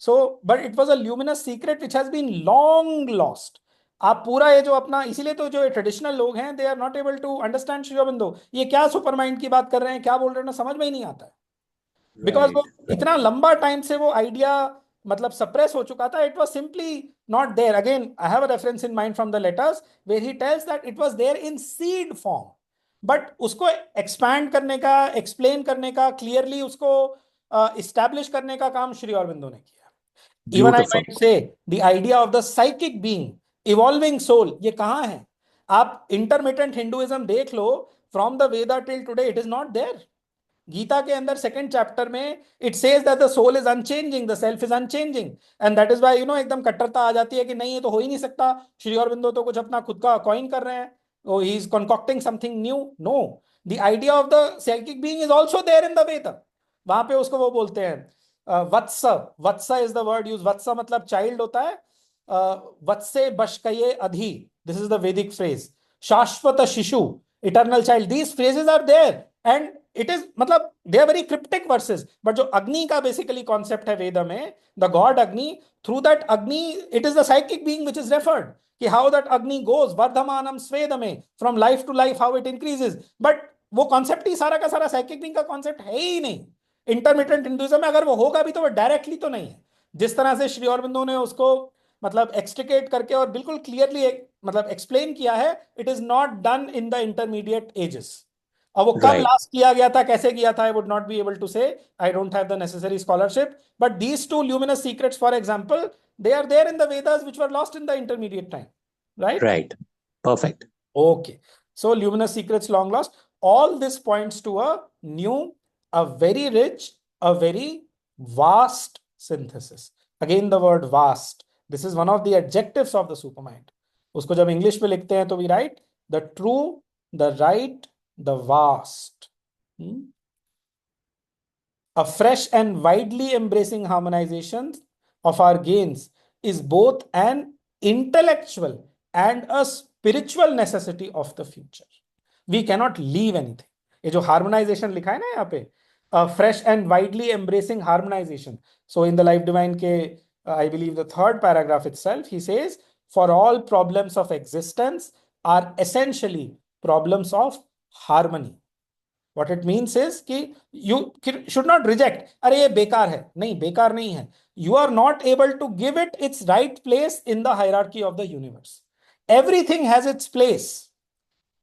Speaker 1: So, but it was a luminous secret which has been long lost. आप पूरा ये जो अपना, इसीलिए तो जो traditional लोग हैं, they are not able to understand Shri Aurobindo. ये क्या सुपरमाइंड की बात कर रहे हैं, क्या बोल रहे हैं ना, समझ में ही नहीं आता है. बिकॉज वो इतना लंबा टाइम से वो आइडिया मतलब सप्रेस हो चुका था. It was simply not there. Again I have a reference in mind from the letters where he tells that it was there in seed form, but उसको एक्सपैंड करने का, एक्सप्लेन करने का, क्लियरली उसको इस्टेब्लिश करने का काम श्री अरबिंदो ने किया. Even I might say the idea of the psychic being, evolving soul, ये कहां है? आप इंटरमिटेंट हिंदुइज्म देख लो, from the Veda till today it is not there. Gita के अंदर सेकंड चैप्टर में it says that the soul is unchanging, the self is unchanging, and that is why एकदम कट्टरता आ जाती है कि नहीं ये तो हो ही नहीं सकता, श्री अरबिंदो तो कुछ अपना खुद का कॉइन कर रहे हैं, he is concocting something new. No, the idea of the psychic being is also there in the Veda. वहां पे उसको वो बोलते हैं वत्स. वत्स इज द वर्ड यूज. वत्स मतलब चाइल्ड होता है. वत्से बशकये अधि, this is the Vedic phrase. शाश्वत शिशु, eternal child, these phrases are there, and it is मतलब they are very cryptic verses. But जो अग्नि का बेसिकली कॉन्सेप्ट है वेद में, the god Agni, through that Agni it is the psychic being which is referred, कि how that Agni goes वर्धमानम स्वेद में, from life to life, how it increases. But वो concept ही सारा का सारा साइकिक बीइंग का कॉन्सेप्ट है ही नहीं इंटरमिटेंट हिंदुइज्म में. अगर वो होगा भी तो वो डायरेक्टली तो नहीं है, जिस तरह से श्री अरबिंदो ने उसको मतलब एक्सट्रिकेट करके और बिल्कुल क्लियरली मतलब एक्सप्लेन किया है. It is not done in the intermediate ages. अब वो कब
Speaker 3: Right.
Speaker 1: लास्ट किया गया था, कैसे किया था, I would not be able to say, I don't have the necessary scholarship, but these two luminous secrets for example, they are there in the Vedas which were lost in the intermediate time, right?
Speaker 3: Right. Perfect.
Speaker 1: Okay. So luminous secrets long lost. All this points to a new, a very rich, a very vast synthesis. Again, the word vast. This is one of the adjectives of the supermind. उसको जब English में लिखते हैं तो we write the true, the right, the vast. A fresh and widely embracing harmonization of our gains is both an intellectual and a spiritual necessity of the future. We cannot leave anything. ये जो harmonization लिखा है ना यहाँ पे, a fresh and widely embracing harmonization. So in the Life Divine के, I believe the third paragraph itself, he says, for all problems of existence are essentially problems of harmony. What it means is कि you should not reject, अरे ये बेकार है, नहीं बेकार नहीं है, you are not able to give it its right place in the hierarchy of the universe. Everything has its place.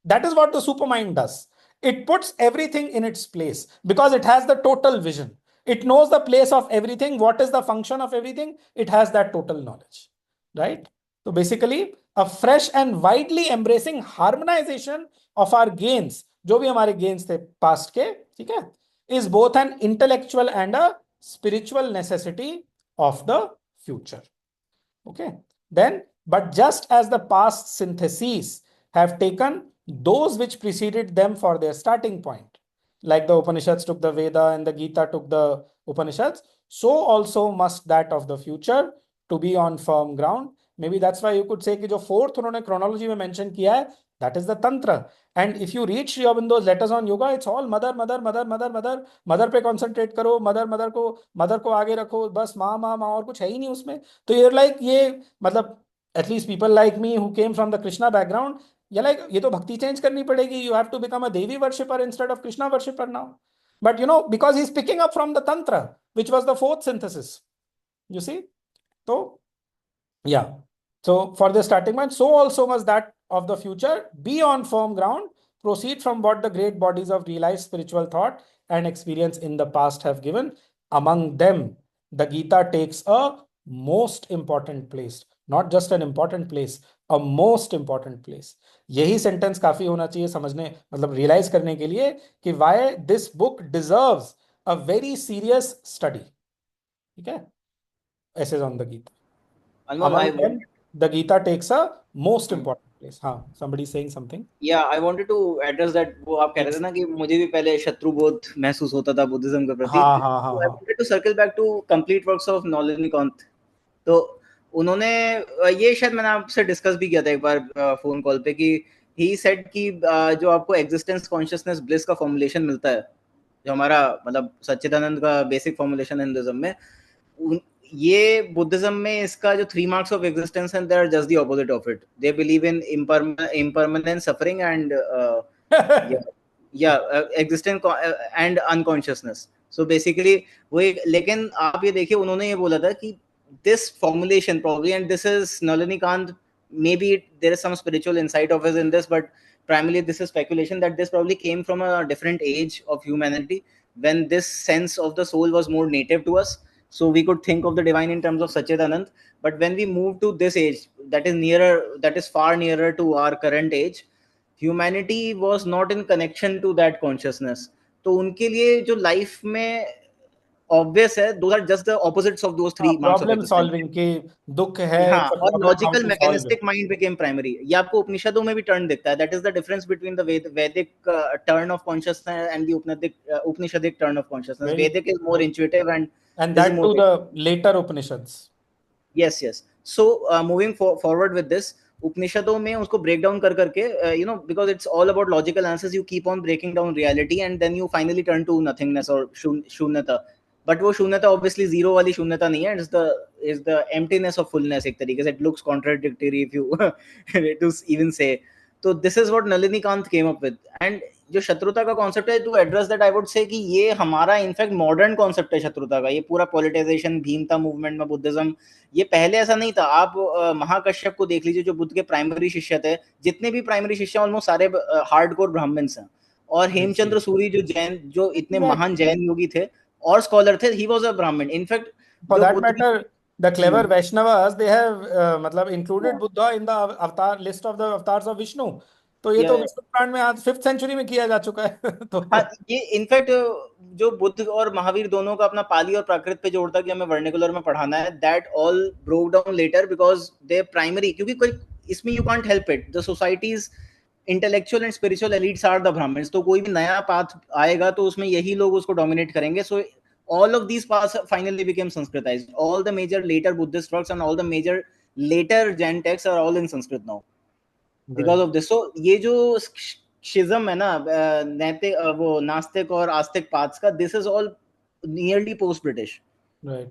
Speaker 1: That is what the supermind does. It puts everything in its place because it has the total vision. It knows the place of everything. What is the function of everything? It has that total knowledge, right? So basically, a fresh and widely embracing harmonization of our gains, जो भी हमारे gains थे past के, ठीक है, is both an intellectual and a spiritual necessity of the future. Okay. Then, but just as the past syntheses have taken those which preceded them for their starting point, like the Upanishads took the Veda and the Gita took the Upanishads, so also must that of the future to be on firm ground. Maybe that's why you could say कि जो fourth उन्होंने chronology में mention किया है, that is the tantra. And if you read Sri Aurobindo's letters on yoga, it's all mother, mother, mother, mother, mother, mother पे concentrate करो, mother को आगे रखो, बस माँ माँ माँ, और कुछ है ही नहीं उसमें. तो you're like ये मतलब at least people like me who came from the Krishna background, you're like ये तो भक्ति change करनी पड़ेगी. You have to become a Devi worshipper instead of Krishna worshipper now. But you know, because he's picking up from the tantra, which was the fourth synthesis. You see? So yeah. So for the starting point, so also must that of the future be on firm ground, proceed from what the great bodies of realized spiritual thought and experience in the past have given. Among them, the Gita takes a most important place, not just an important place, a most important place. यही sentence काफी होना चाहिए समझने, मतलब realise करने के लिए कि why this book deserves a very serious study. ठीक है? Essays on the Gita. Among them, the Gita takes a most important place. हाँ, somebody saying something.
Speaker 2: Yeah, I wanted to address that. वो आप कह रहे थे ना कि मुझे भी पहले शत्रुबोध महसूस होता था बुद्धिज्म के प्रति.
Speaker 1: हाँ हाँ हाँ.
Speaker 2: I wanted to circle back to complete works of Nalini Kant. तो उन्होंने ये शायद मैंने आपसे डिस्कस भी किया था एक बार फोन कॉल पे कि ही सेड कि जो आपको एग्जिस्टेंस कॉन्शियसनेस ब्लिस का फॉर्मुलेशन मिलता है, जो हमारा मतलब सच्चिदानंद का बेसिक फॉर्मुलेशन है हिंदुइज्म में, ये बुद्धिज्म में इसका जो 3 marks of existence and they are just the opposite of it. They believe in impermanent suffering and existence and unconsciousness. So basically वो, लेकिन आप ये देखिए उन्होंने ये बोला था कि this formulation probably, and this is Nalini Kant, maybe there is some spiritual insight of his in this, but primarily this is speculation that this probably came from a different age of humanity when this sense of the soul was more native to us. So we could think of the divine in terms of Satchidanand. But when we move to this age, that is far nearer to our current age, humanity was not in connection to that consciousness. तो उनके लिए जो life में obvious है, those are just the opposites of those 3 marks of
Speaker 1: problem
Speaker 2: existence.
Speaker 1: solving के दुख है,
Speaker 2: हाँ, और logical mechanistic mind became primary. ये आपको उपनिषदों में भी turn दिखता है. That is the difference between the Vedic turn of consciousness and the Upanishadic turn of consciousness. Vedic is more intuitive and
Speaker 1: that to the later Upanishads.
Speaker 2: Yes. So moving forward with this, उपनिषदों में उसको break down कर करके, because it's all about logical answers, you keep on breaking down reality and then you finally turn to nothingness or शून्यता. But वो शून्यता obviously zero वाली शून्यता नहीं है. It's the emptiness of fullness एक तरीके से. It looks contradictory if you to even say. So this is what Nalini Kant came up with. And जो शत्रुता का कॉन्सेप्ट है, to address that I would say कि ये हमारा इनफैक्ट मॉडर्न कॉन्सेप्ट है शत्रुता का. ये पूरा पॉलिटाइजेशन भीमता मूवमेंट में बुद्धिज्म, ये पहले ऐसा नहीं था. आप महाकश्यप को देख लीजिए जो बुद्ध के प्राइमरी शिष्य थे. जितने भी प्राइमरी शिष्य ऑलमोस्ट सारे हार्डकोर ब्राह्मण्स हैं और हेमचंद्र सूरी जो जैन, जो इतने महान जैन योगी थे और स्कॉलर थे, ही वाज अ ब्राह्मण इनफैक्ट.
Speaker 1: For
Speaker 2: जो
Speaker 1: that
Speaker 2: बुद्ध की,
Speaker 1: matter, the clever Vaishnavas, they have मतलब included Buddha in the avatar list of the avatars of Vishnu. तो ये तो विष्णु पुराण में आज 5th सेंचुरी में किया जा चुका है. तो
Speaker 2: हाँ, ये इनफैक्ट जो बुद्ध और महावीर दोनों का अपना पाली और प्राकृत पे जोड़ता कि हमें वर्निकुलर में पढ़ाना है, that all broke down later because they primary, क्योंकि कोई इसमें you can't help it, the societies intellectual and spiritual elites are the Brahmins. तो कोई भी नया पाथ आएगा तो उसमें यही लोग उसको डोमिनेट करेंगे. सो all of these paths finally became Sanskritized. All the major later Buddhist works and all the major later Jain texts are all in Sanskrit now because of this. So ये जो schism है ना नैतिक वो नास्तिक और आस्तिक paths का, this is all nearly post British.
Speaker 1: right.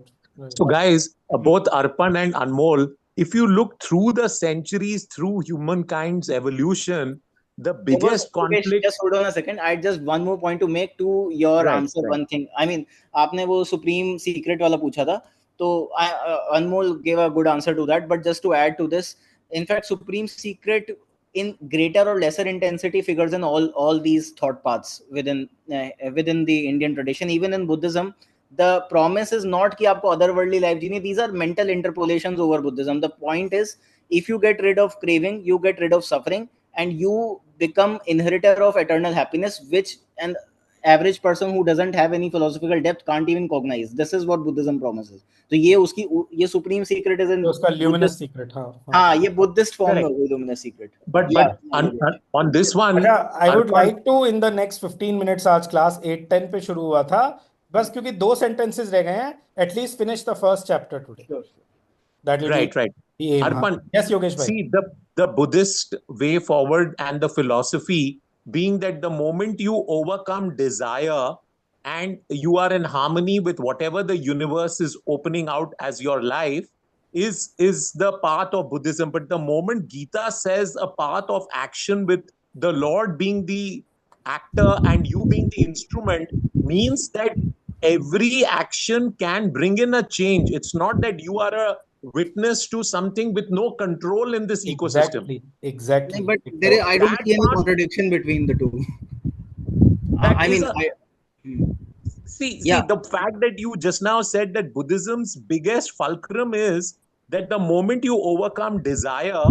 Speaker 3: So guys, both Arpan and Anmol, if you look through the centuries, through humankind's evolution, the biggest conflict.
Speaker 2: Just hold on a second. I just one more point to make to your answer. One thing. I mean, आपने वो supreme secret वाला पूछा था, तो Anmol gave a good answer to that. But just to add to this, in fact, supreme secret in greater or lesser intensity figures in all these thought paths within the Indian tradition. Even in Buddhism, the promise is not कि आपको otherworldly life genie. These are mental interpolations over Buddhism. The point is, if you get rid of craving, you get rid of suffering, and you become inheritor of eternal happiness, which an average person who doesn't have any philosophical depth can't even cognize. This is what Buddhism promises. तो ये उसकी ये supreme secret is in
Speaker 1: उसका luminous secret.
Speaker 2: हाँ ये Buddhist form में होगी luminous secret.
Speaker 3: But on this one,
Speaker 1: I would like to in the next 15 minutes, आज क्लास 8:10 पे शुरू हुआ था, बस क्योंकि 2 sentences रह गए हैं, at least finish the first chapter today.
Speaker 2: Sure.
Speaker 1: That will
Speaker 3: right.
Speaker 1: be aim.
Speaker 3: Arpan,
Speaker 1: yes, Yogesh bhai.
Speaker 3: See, the Buddhist way forward and the philosophy being that the moment you overcome desire and you are in harmony with whatever the universe is opening out as your life is the path of Buddhism. But the moment Gita says a path of action with the Lord being the actor and you being the instrument, means that every action can bring in a change. It's not that you are a witness to something with no control in this ecosystem.
Speaker 1: Exactly.
Speaker 2: But there, I don't see any contradiction between the two. I mean, see,
Speaker 3: the fact that you just now said that Buddhism's biggest fulcrum is that the moment you overcome desire,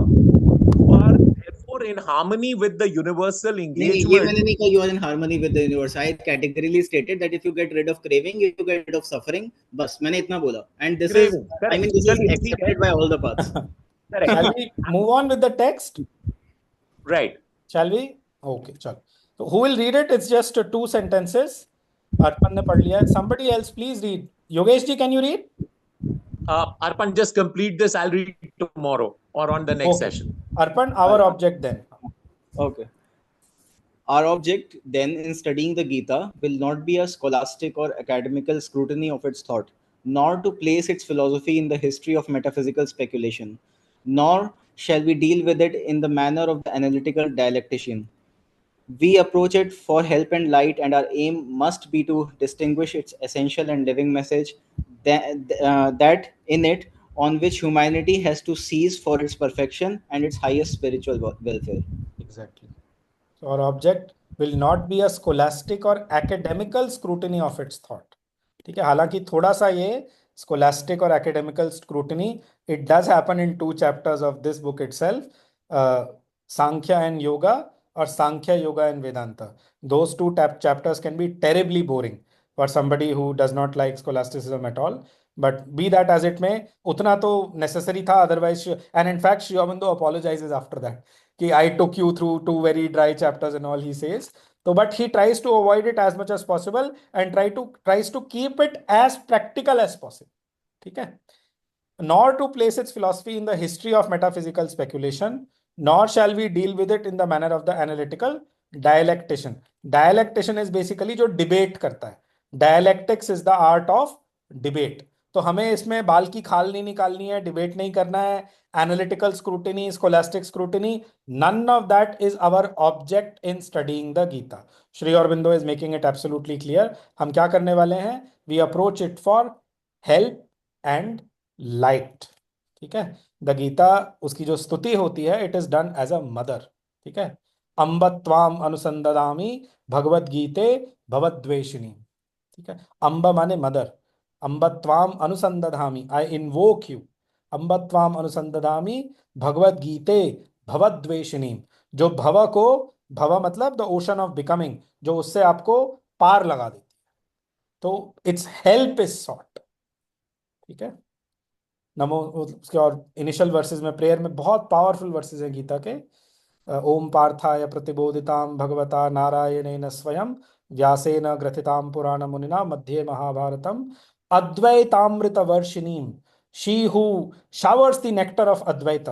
Speaker 3: you are therefore in harmony with the universal engagement.
Speaker 2: ये मैंने नहीं कहा you are in harmony with the universe. I categorically stated that if you get rid of craving, you get rid of suffering. बस मैंने इतना बोला. And this is, I mean, this is accepted by all the paths.
Speaker 1: Shall we move on with the text?
Speaker 3: Right.
Speaker 1: Shall we? Okay, chal. So who will read it? It's just 2 sentences. Arpan ने पढ़ लिया. Somebody else, please read. Yogesh ji, can you read?
Speaker 3: Arpan, just complete this. I'll read tomorrow or on the next session.
Speaker 1: Arpan, our object then.
Speaker 2: Okay. Our object then in studying the Gita will not be a scholastic or academical scrutiny of its thought, nor to place its philosophy in the history of metaphysical speculation, nor shall we deal with it in the manner of the analytical dialectician. We approach it for help and light, and our aim must be to distinguish its essential and living message that in it on which humanity has to seize for its perfection and its highest spiritual welfare.
Speaker 1: Exactly. So our object will not be a scholastic or academical scrutiny of its thought. ठीक है, हालांकि थोड़ा सा ये scholastic or academical scrutiny, it does happen in 2 chapters of this book itself, Sankhya and Yoga or Sankhya, Yoga and Vedanta. Those 2 chapters can be terribly boring for somebody who does not like scholasticism at all. But be that as it may, utna to necessary tha, otherwise, and in fact, Sri Aurobindo apologizes after that. Ki I took you through 2 very dry chapters and all, he says. So, but he tries to avoid it as much as possible and tries to keep it as practical as possible. Okay? Nor to place its philosophy in the history of metaphysical speculation, nor shall we deal with it in the manner of the analytical dialectician. Dialectician is basically जो debate करता है. Dialectics is the art of debate. तो हमें इसमें बाल की खाल नहीं निकालनी है, डिबेट नहीं करना है, analytical scrutiny, scholastic scrutiny, none of that is our object in studying the Gita. Sri Aurobindo is making it absolutely clear. हम क्या करने वाले हैं? We approach it for help and light. ठीक है, द गीता उसकी जो स्तुति होती है, it is done as a mother. ठीक है, अम्बत्वाम अनुसंदधामि भगवद गीते भवद्वेषिणी। ठीक है, अम्ब माने मदर, अम्बत्वाम अनुसंदधामि, आई इन्वोक यू, अम्बत्वाम अनुसंदधामि भगवद गीते भवद्वेषिणी। जो भव को, भव मतलब द ओशन ऑफ बिकमिंग, जो उससे आपको पार लगा देती है, तो इट्स हेल्प इज सॉट। ठीक है, नमो, उसके और इनिशियल वर्सेस में, प्रेयर में बहुत पावरफुल वर्सेस हैं गीता के। ओम पार्थाय प्रतिबोधितां भगवता नारायणेन स्वयं व्यासेन ग्रथितां पुराण मुनिना मध्ये महाभारतम अद्वैतामृत वर्षिणीम, she who showers the nectar of Advaita,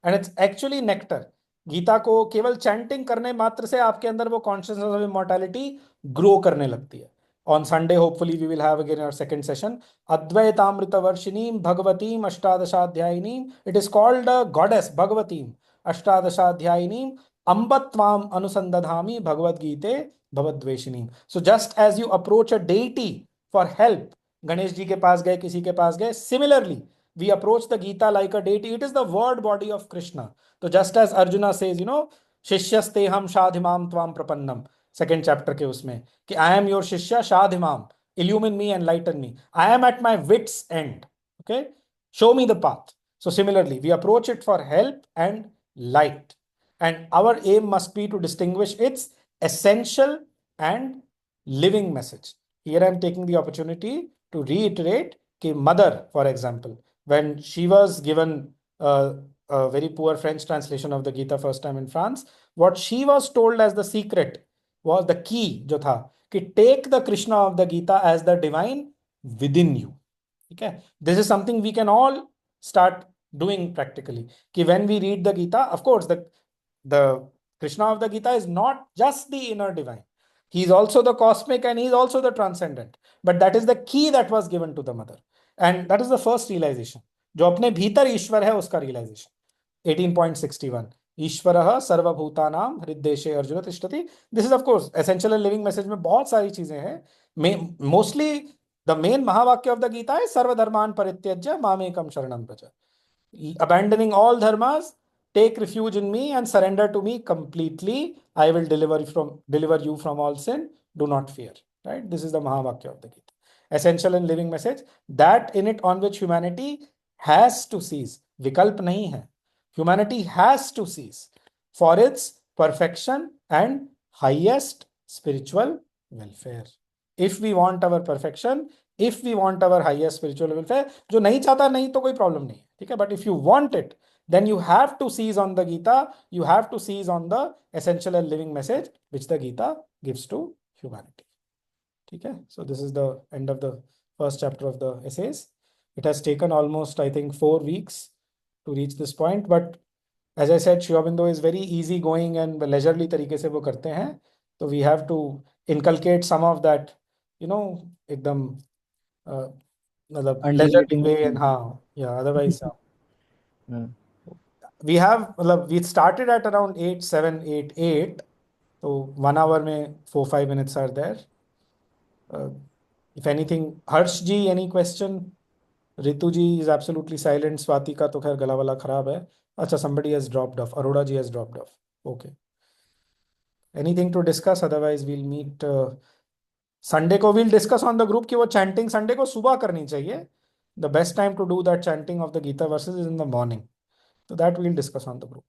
Speaker 1: and it's actually nectar. Gita को केवल चैंटिंग करने मात्र से आपके अंदर वो कॉन्शियसनेस ऑफ इमॉर्टैलिटी ग्रो करने लगती है। On Sunday hopefully we will have again our second session, अद्वैतामृत वर्षिणीम भगवतीम अष्टादशाध्यायिनीम, इट इज कॉल्ड गॉडेस भगवतीम अष्टादशाध्यायिनीम अम्बत्वाम अनुसंदधामि भगवद गीते भवद्वेषिनी। So just as you approach a deity for help, Ganesh ji के पास गए, किसी के पास गए, similarly we approach the Gita like a deity. It is the word body of Krishna. So just as Arjuna says, you know, शिष्यस्तेहम शाधिमाम त्वाम प्रपन्नम, सेकेंड चैप्टर के उसमें, कि आई एम योर शिष्य शाधिमाम, illumin me, enlighten me, I am at my wits end, okay, show me the path. So similarly we approach it for help and light, and our aim must be to distinguish its essential and living message. Here I am taking the opportunity to reiterate कि mother, for example, when she was given a very poor French translation of the Gita first time in France, what she was told as the secret was the key जो था कि take the Krishna of the Gita as the divine within you. Okay, this is something we can all start doing practically. कि when we read the Gita, of course, the Krishna of the Gita is not just the inner divine. He is also the cosmic and he is also the transcendent. But that is the key that was given to the mother. And that is the first realization. जो अपने भीतर ईश्वर है उसका realization. 18.61 ईश्वरः सर्वभूतानां हृद्देशे अर्जुन तिष्ठति. This is of course essential and living message में बहुत सारी चीजें हैं. मोस्टली द मेन महावाक्य ऑफ द गीता है सर्वधर्मान परित्यज्य मामेकम शरणं Vraj. Abandoning all dharmas, take refuge in me and surrender to me completely. I will deliver you from all sin. Do not fear. Right? This is the Mahavakya of the Gita. Essential and living message. That in it on which humanity has to seize. विकल्प नहीं है. Humanity has to seize for its perfection and highest spiritual welfare. If we want our perfection, if we want our highest spiritual welfare, जो नहीं चाहता नहीं तो कोई problem नहीं है, ठीक है, but if you want it, then you have to seize on the Gita, you have to seize on the essential and living message which the Gita gives to humanity. ठीक है, so this is the end of the first chapter of the essays. It has taken almost, I think, 4 weeks to reach this point, but as I said, Sri Aurobindo is very easy going and leisurely तरीके से वो करते हैं, तो we have to inculcate some of that, you know, एकदम मतलब leisurely way, and हाँ, yeah, otherwise we have मतलब we started at around 8, 7, 8, 8, so 1 hour में 4, 5 minutes are there. If anything, Harsh ji, any question? Ritu ji is absolutely silent. Swati का तो खैर गला वाला खराब है. अच्छा, somebody has dropped off. Arora ji has dropped off. Okay. Anything to discuss? Otherwise, we'll meet Sunday को. We'll discuss on the group कि वो chanting Sunday को सुबह करनी चाहिए. The best time to do that chanting of the Gita verses is in the morning. So that we'll discuss on the group.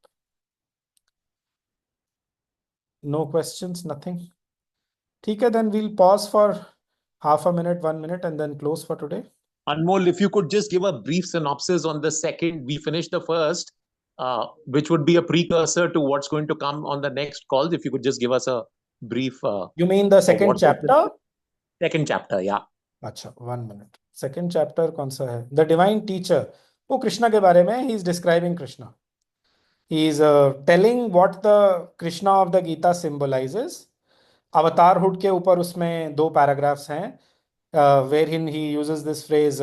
Speaker 1: No questions, nothing. ठीक है, then we'll pause for half a minute, 1 minute, and then close for today.
Speaker 3: Anmol, if you could just give a brief synopsis on the second, we finished the first, which would be a precursor to what's going to come on the next calls. If you could just give us a brief.
Speaker 1: You mean the second chapter?
Speaker 3: Second chapter, yeah.
Speaker 1: अच्छा, 1 minute. Second chapter कौन सा है? The Divine Teacher. वो कृष्णा के बारे में. He is describing Krishna. He is telling what the Krishna of the Gita symbolizes. अवतारहुड के ऊपर उसमें 2 paragraphs हैं, wherein he uses this phrase,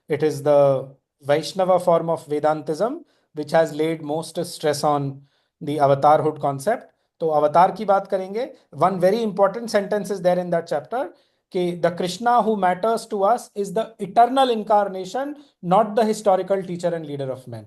Speaker 1: it is the Vaishnava form of Vedantism which has laid most stress on the avatarhood concept. तो अवतार की बात करेंगे. One very important sentence is there in that chapter कि the Krishna who matters to us is the eternal incarnation, not the historical teacher and leader of men.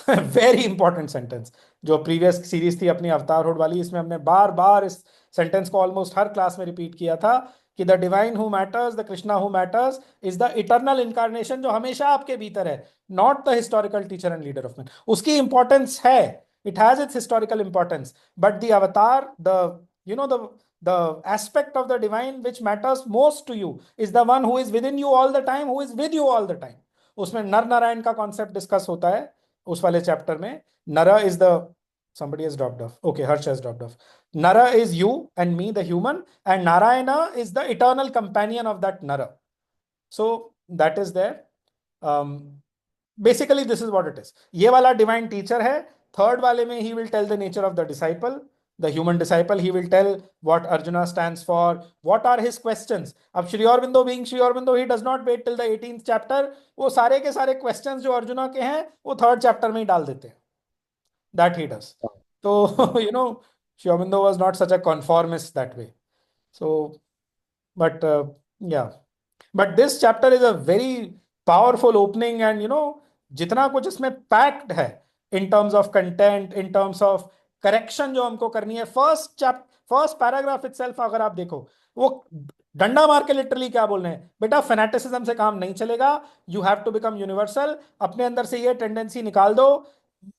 Speaker 1: Very important sentence. जो previous series थी अपनी अवतार होड वाली, इसमें हमने बार बार इस सेंटेंस को ऑलमोस्ट हर क्लास में रिपीट किया था कि the divine who matters, the Krishna who matters is the eternal incarnation, जो हमेशा आपके भीतर है, not the historical teacher and leader of man. उसकी इंपॉर्टेंस है, it has its historical importance, but the avatar, the you know the aspect of the divine which matters most to you is the one who is within you all the time, who is with you all the time. उसमें नर नारायण का concept discuss होता है उस वाले chapter में। नरा is the, somebody has dropped off, okay, Harsh has dropped off. Nara is you and me, the human, and Narayana is the eternal companion of that Nara. So that is there. Basically this is what it is. ये वाला divine teacher है। Third वाले में he will tell the nature of the disciple, the human disciple. He will tell what Arjuna stands for, what are his questions. अब Sri Aurobindo being Sri Aurobindo, he does not wait till the 18th chapter. वो सारे के सारे questions जो अर्जुना के हैं वो third chapter में ही डाल देते हैं। That he does. So Sri Aurobindo was not such a conformist that way. So but yeah, but this chapter is a very powerful opening, and जितना कुछ इसमें पैक्ड है in terms of content, in terms of correction जो हमको करनी है, first paragraph itself अगर आप देखो, वो डंडा मार के लिटरली क्या बोल रहे हैं, बेटा फेनेटिसिज्म से काम नहीं चलेगा, you have to become universal. अपने अंदर से ये टेंडेंसी निकाल दो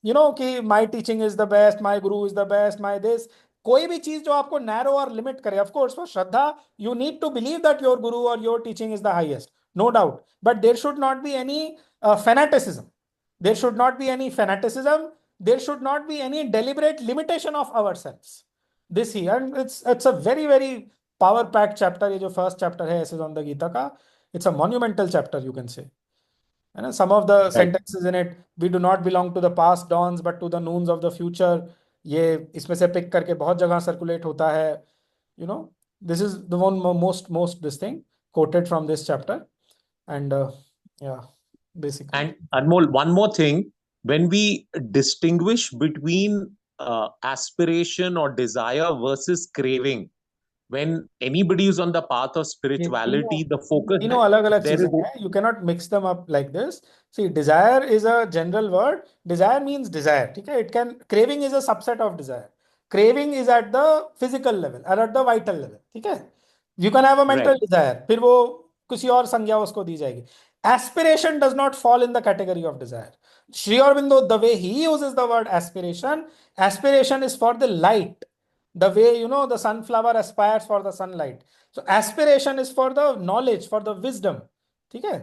Speaker 1: कि my teaching is the best, my guru is the best, my this. कोई भी चीज जो आपको नैरो और लिमिट करे, ऑफ कोर्स फॉर श्रद्धा you need to believe that your guru और your teaching is the highest, no doubt, but there should not be any fanaticism. There should not be any fanaticism. There should not be any deliberate limitation of ourselves. This here, and it's a very very power packed chapter. ये जो first chapter है Essays on the Gita का, it's a monumental chapter you can say. And some of the sentences in it, we do not belong to the past dawns but to the noons of the future. ये इसमें से pick करके बहुत जगह circulate होता है. This is the one most this thing quoted from this chapter, and yeah. Basically.
Speaker 3: And Anmol, one more thing, when we distinguish between aspiration or desire versus craving, when anybody is on the path of spirituality, the focus
Speaker 1: अलग-अलग चीजें हैं, you cannot mix them up like this. See, desire is a general word. Desire means desire, ठीक है? Craving is a subset of desire. Craving is at the physical level or at the vital level, ठीक है? You can have a mental desire, फिर वो किसी और संज्ञा उसको दी जाएगी। Aspiration does not fall in the category of desire. Sri Aurobindo, the way he uses the word aspiration is for the light. The way, the sunflower aspires for the sunlight. So aspiration is for the knowledge, for the wisdom. ठीक है?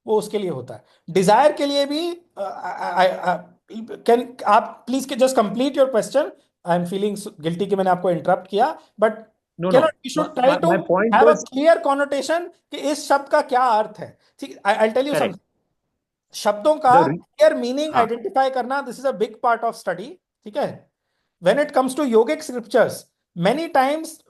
Speaker 1: वो उसके लिए होता है। Desire के लिए भी can आप please just complete your question. I am feeling guilty कि मैंने आपको interrupt किया, but
Speaker 3: No.
Speaker 1: We should try to have a clear connotation कि इस शब्द का क्या अर्थ है। ठीक, I'll tell you something. शब्दों का clear meaning identify करना, this is a big part of study. ठीक है? When it comes to yogic scriptures, many times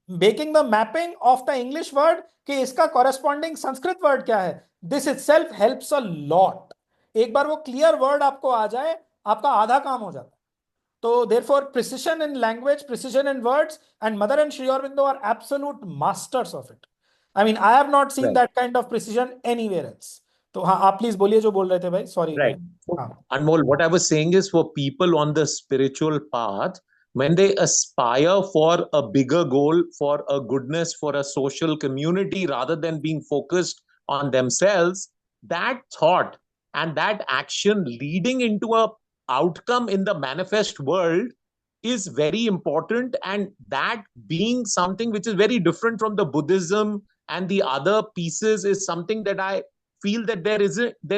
Speaker 1: making the mapping of the English word कि इसका corresponding संस्कृत word क्या है, this itself helps a lot. एक बार वो clear word आपको आ जाए, आपका आधा काम हो जाता है। So therefore, precision in language, precision in words, and Mother and Sri Aurobindo are absolute masters of it. I mean, I have not seen that kind of precision anywhere else. तो हाँ, आप प्लीज बोलिए जो बोल रहे थे भाई, sorry.
Speaker 3: Right. Anmol, what I was saying is, for people on the spiritual path, when they aspire for a bigger goal, for a goodness, for a social community, rather than being focused on themselves, that thought and that action leading into a outcome in the manifest world is very important, and that being something which is very different from the Buddhism and the other pieces is something that I feel that there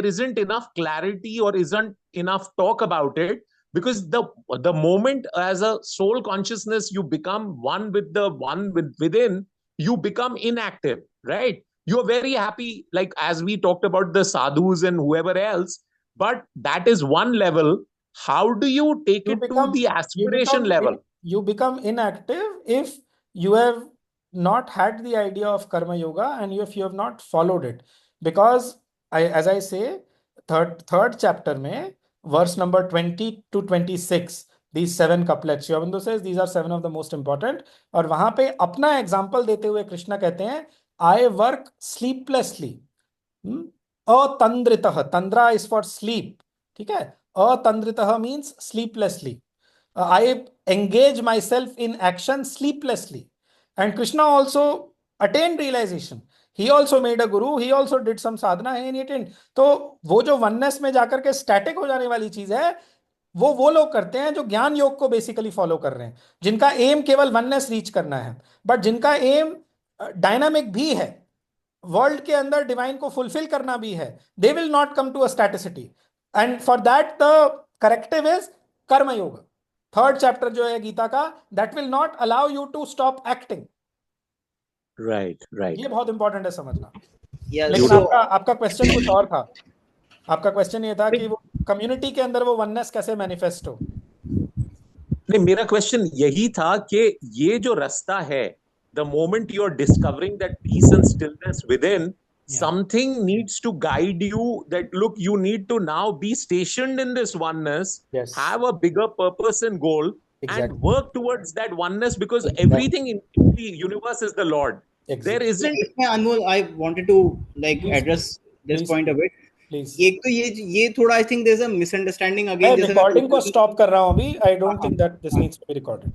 Speaker 3: isn't enough clarity or isn't enough talk about it, because the moment as a soul consciousness you become one with the one within, you become inactive, right? You're very happy, like as we talked about the sadhus and whoever else, but that is one level. How do you take it to the aspiration level?
Speaker 1: You become inactive if you have not had the idea of karma yoga and if you have not followed it. Because as I say, third chapter में verse number 20 to 26, these 7 couplets, Sri Aurobindo says these are 7 of the most important. और वहां पे अपना example देते हुए कृष्णा कहते हैं, I work sleeplessly, अतंद्रितः, तंद्रा is for sleep, ठीक है? Atandritah means sleeplessly. I engage myself in action sleeplessly. And Krishna also attained realization. He also made a guru. He also did some sadhana and he attained. तो वो जो oneness में जाकर के static हो जाने वाली चीज है, वो लोग करते हैं जो ज्ञान योग को बेसिकली फॉलो कर रहे हैं, जिनका एम केवल वननेस रीच करना है, बट जिनका एम डायनामिक भी है, वर्ल्ड के अंदर डिवाइन को फुलफिल करना भी है, they will not come to a staticity. And for that the corrective is karma yoga. Third chapter जो है गीता का, that will not allow you to stop acting.
Speaker 3: Right.
Speaker 1: ये बहुत इंपॉर्टेंट है समझना.
Speaker 2: Yeah,
Speaker 1: लेकिन
Speaker 2: so
Speaker 1: आपका क्वेश्चन कुछ और था. आपका क्वेश्चन ये था कि वो कम्युनिटी के अंदर वो वननेस कैसे मैनिफेस्ट हो.
Speaker 3: नहीं, मेरा क्वेश्चन यही था कि ये जो रास्ता है, the moment you are discovering that peace and stillness within, something needs to guide you that look, you need to now be stationed in this oneness,
Speaker 1: Yes.
Speaker 3: have a bigger purpose and goal,
Speaker 1: Exactly.
Speaker 3: and work towards that oneness, because
Speaker 1: Exactly.
Speaker 3: everything in the universe is the Lord.
Speaker 1: Exactly.
Speaker 3: There isn't.
Speaker 2: Anmol, I wanted to address this point a bit. एक तो ये थोड़ा I think there is a misunderstanding again.
Speaker 1: मैं recording को stop कर रहा हूं अभी. I don't think that this needs to be recorded.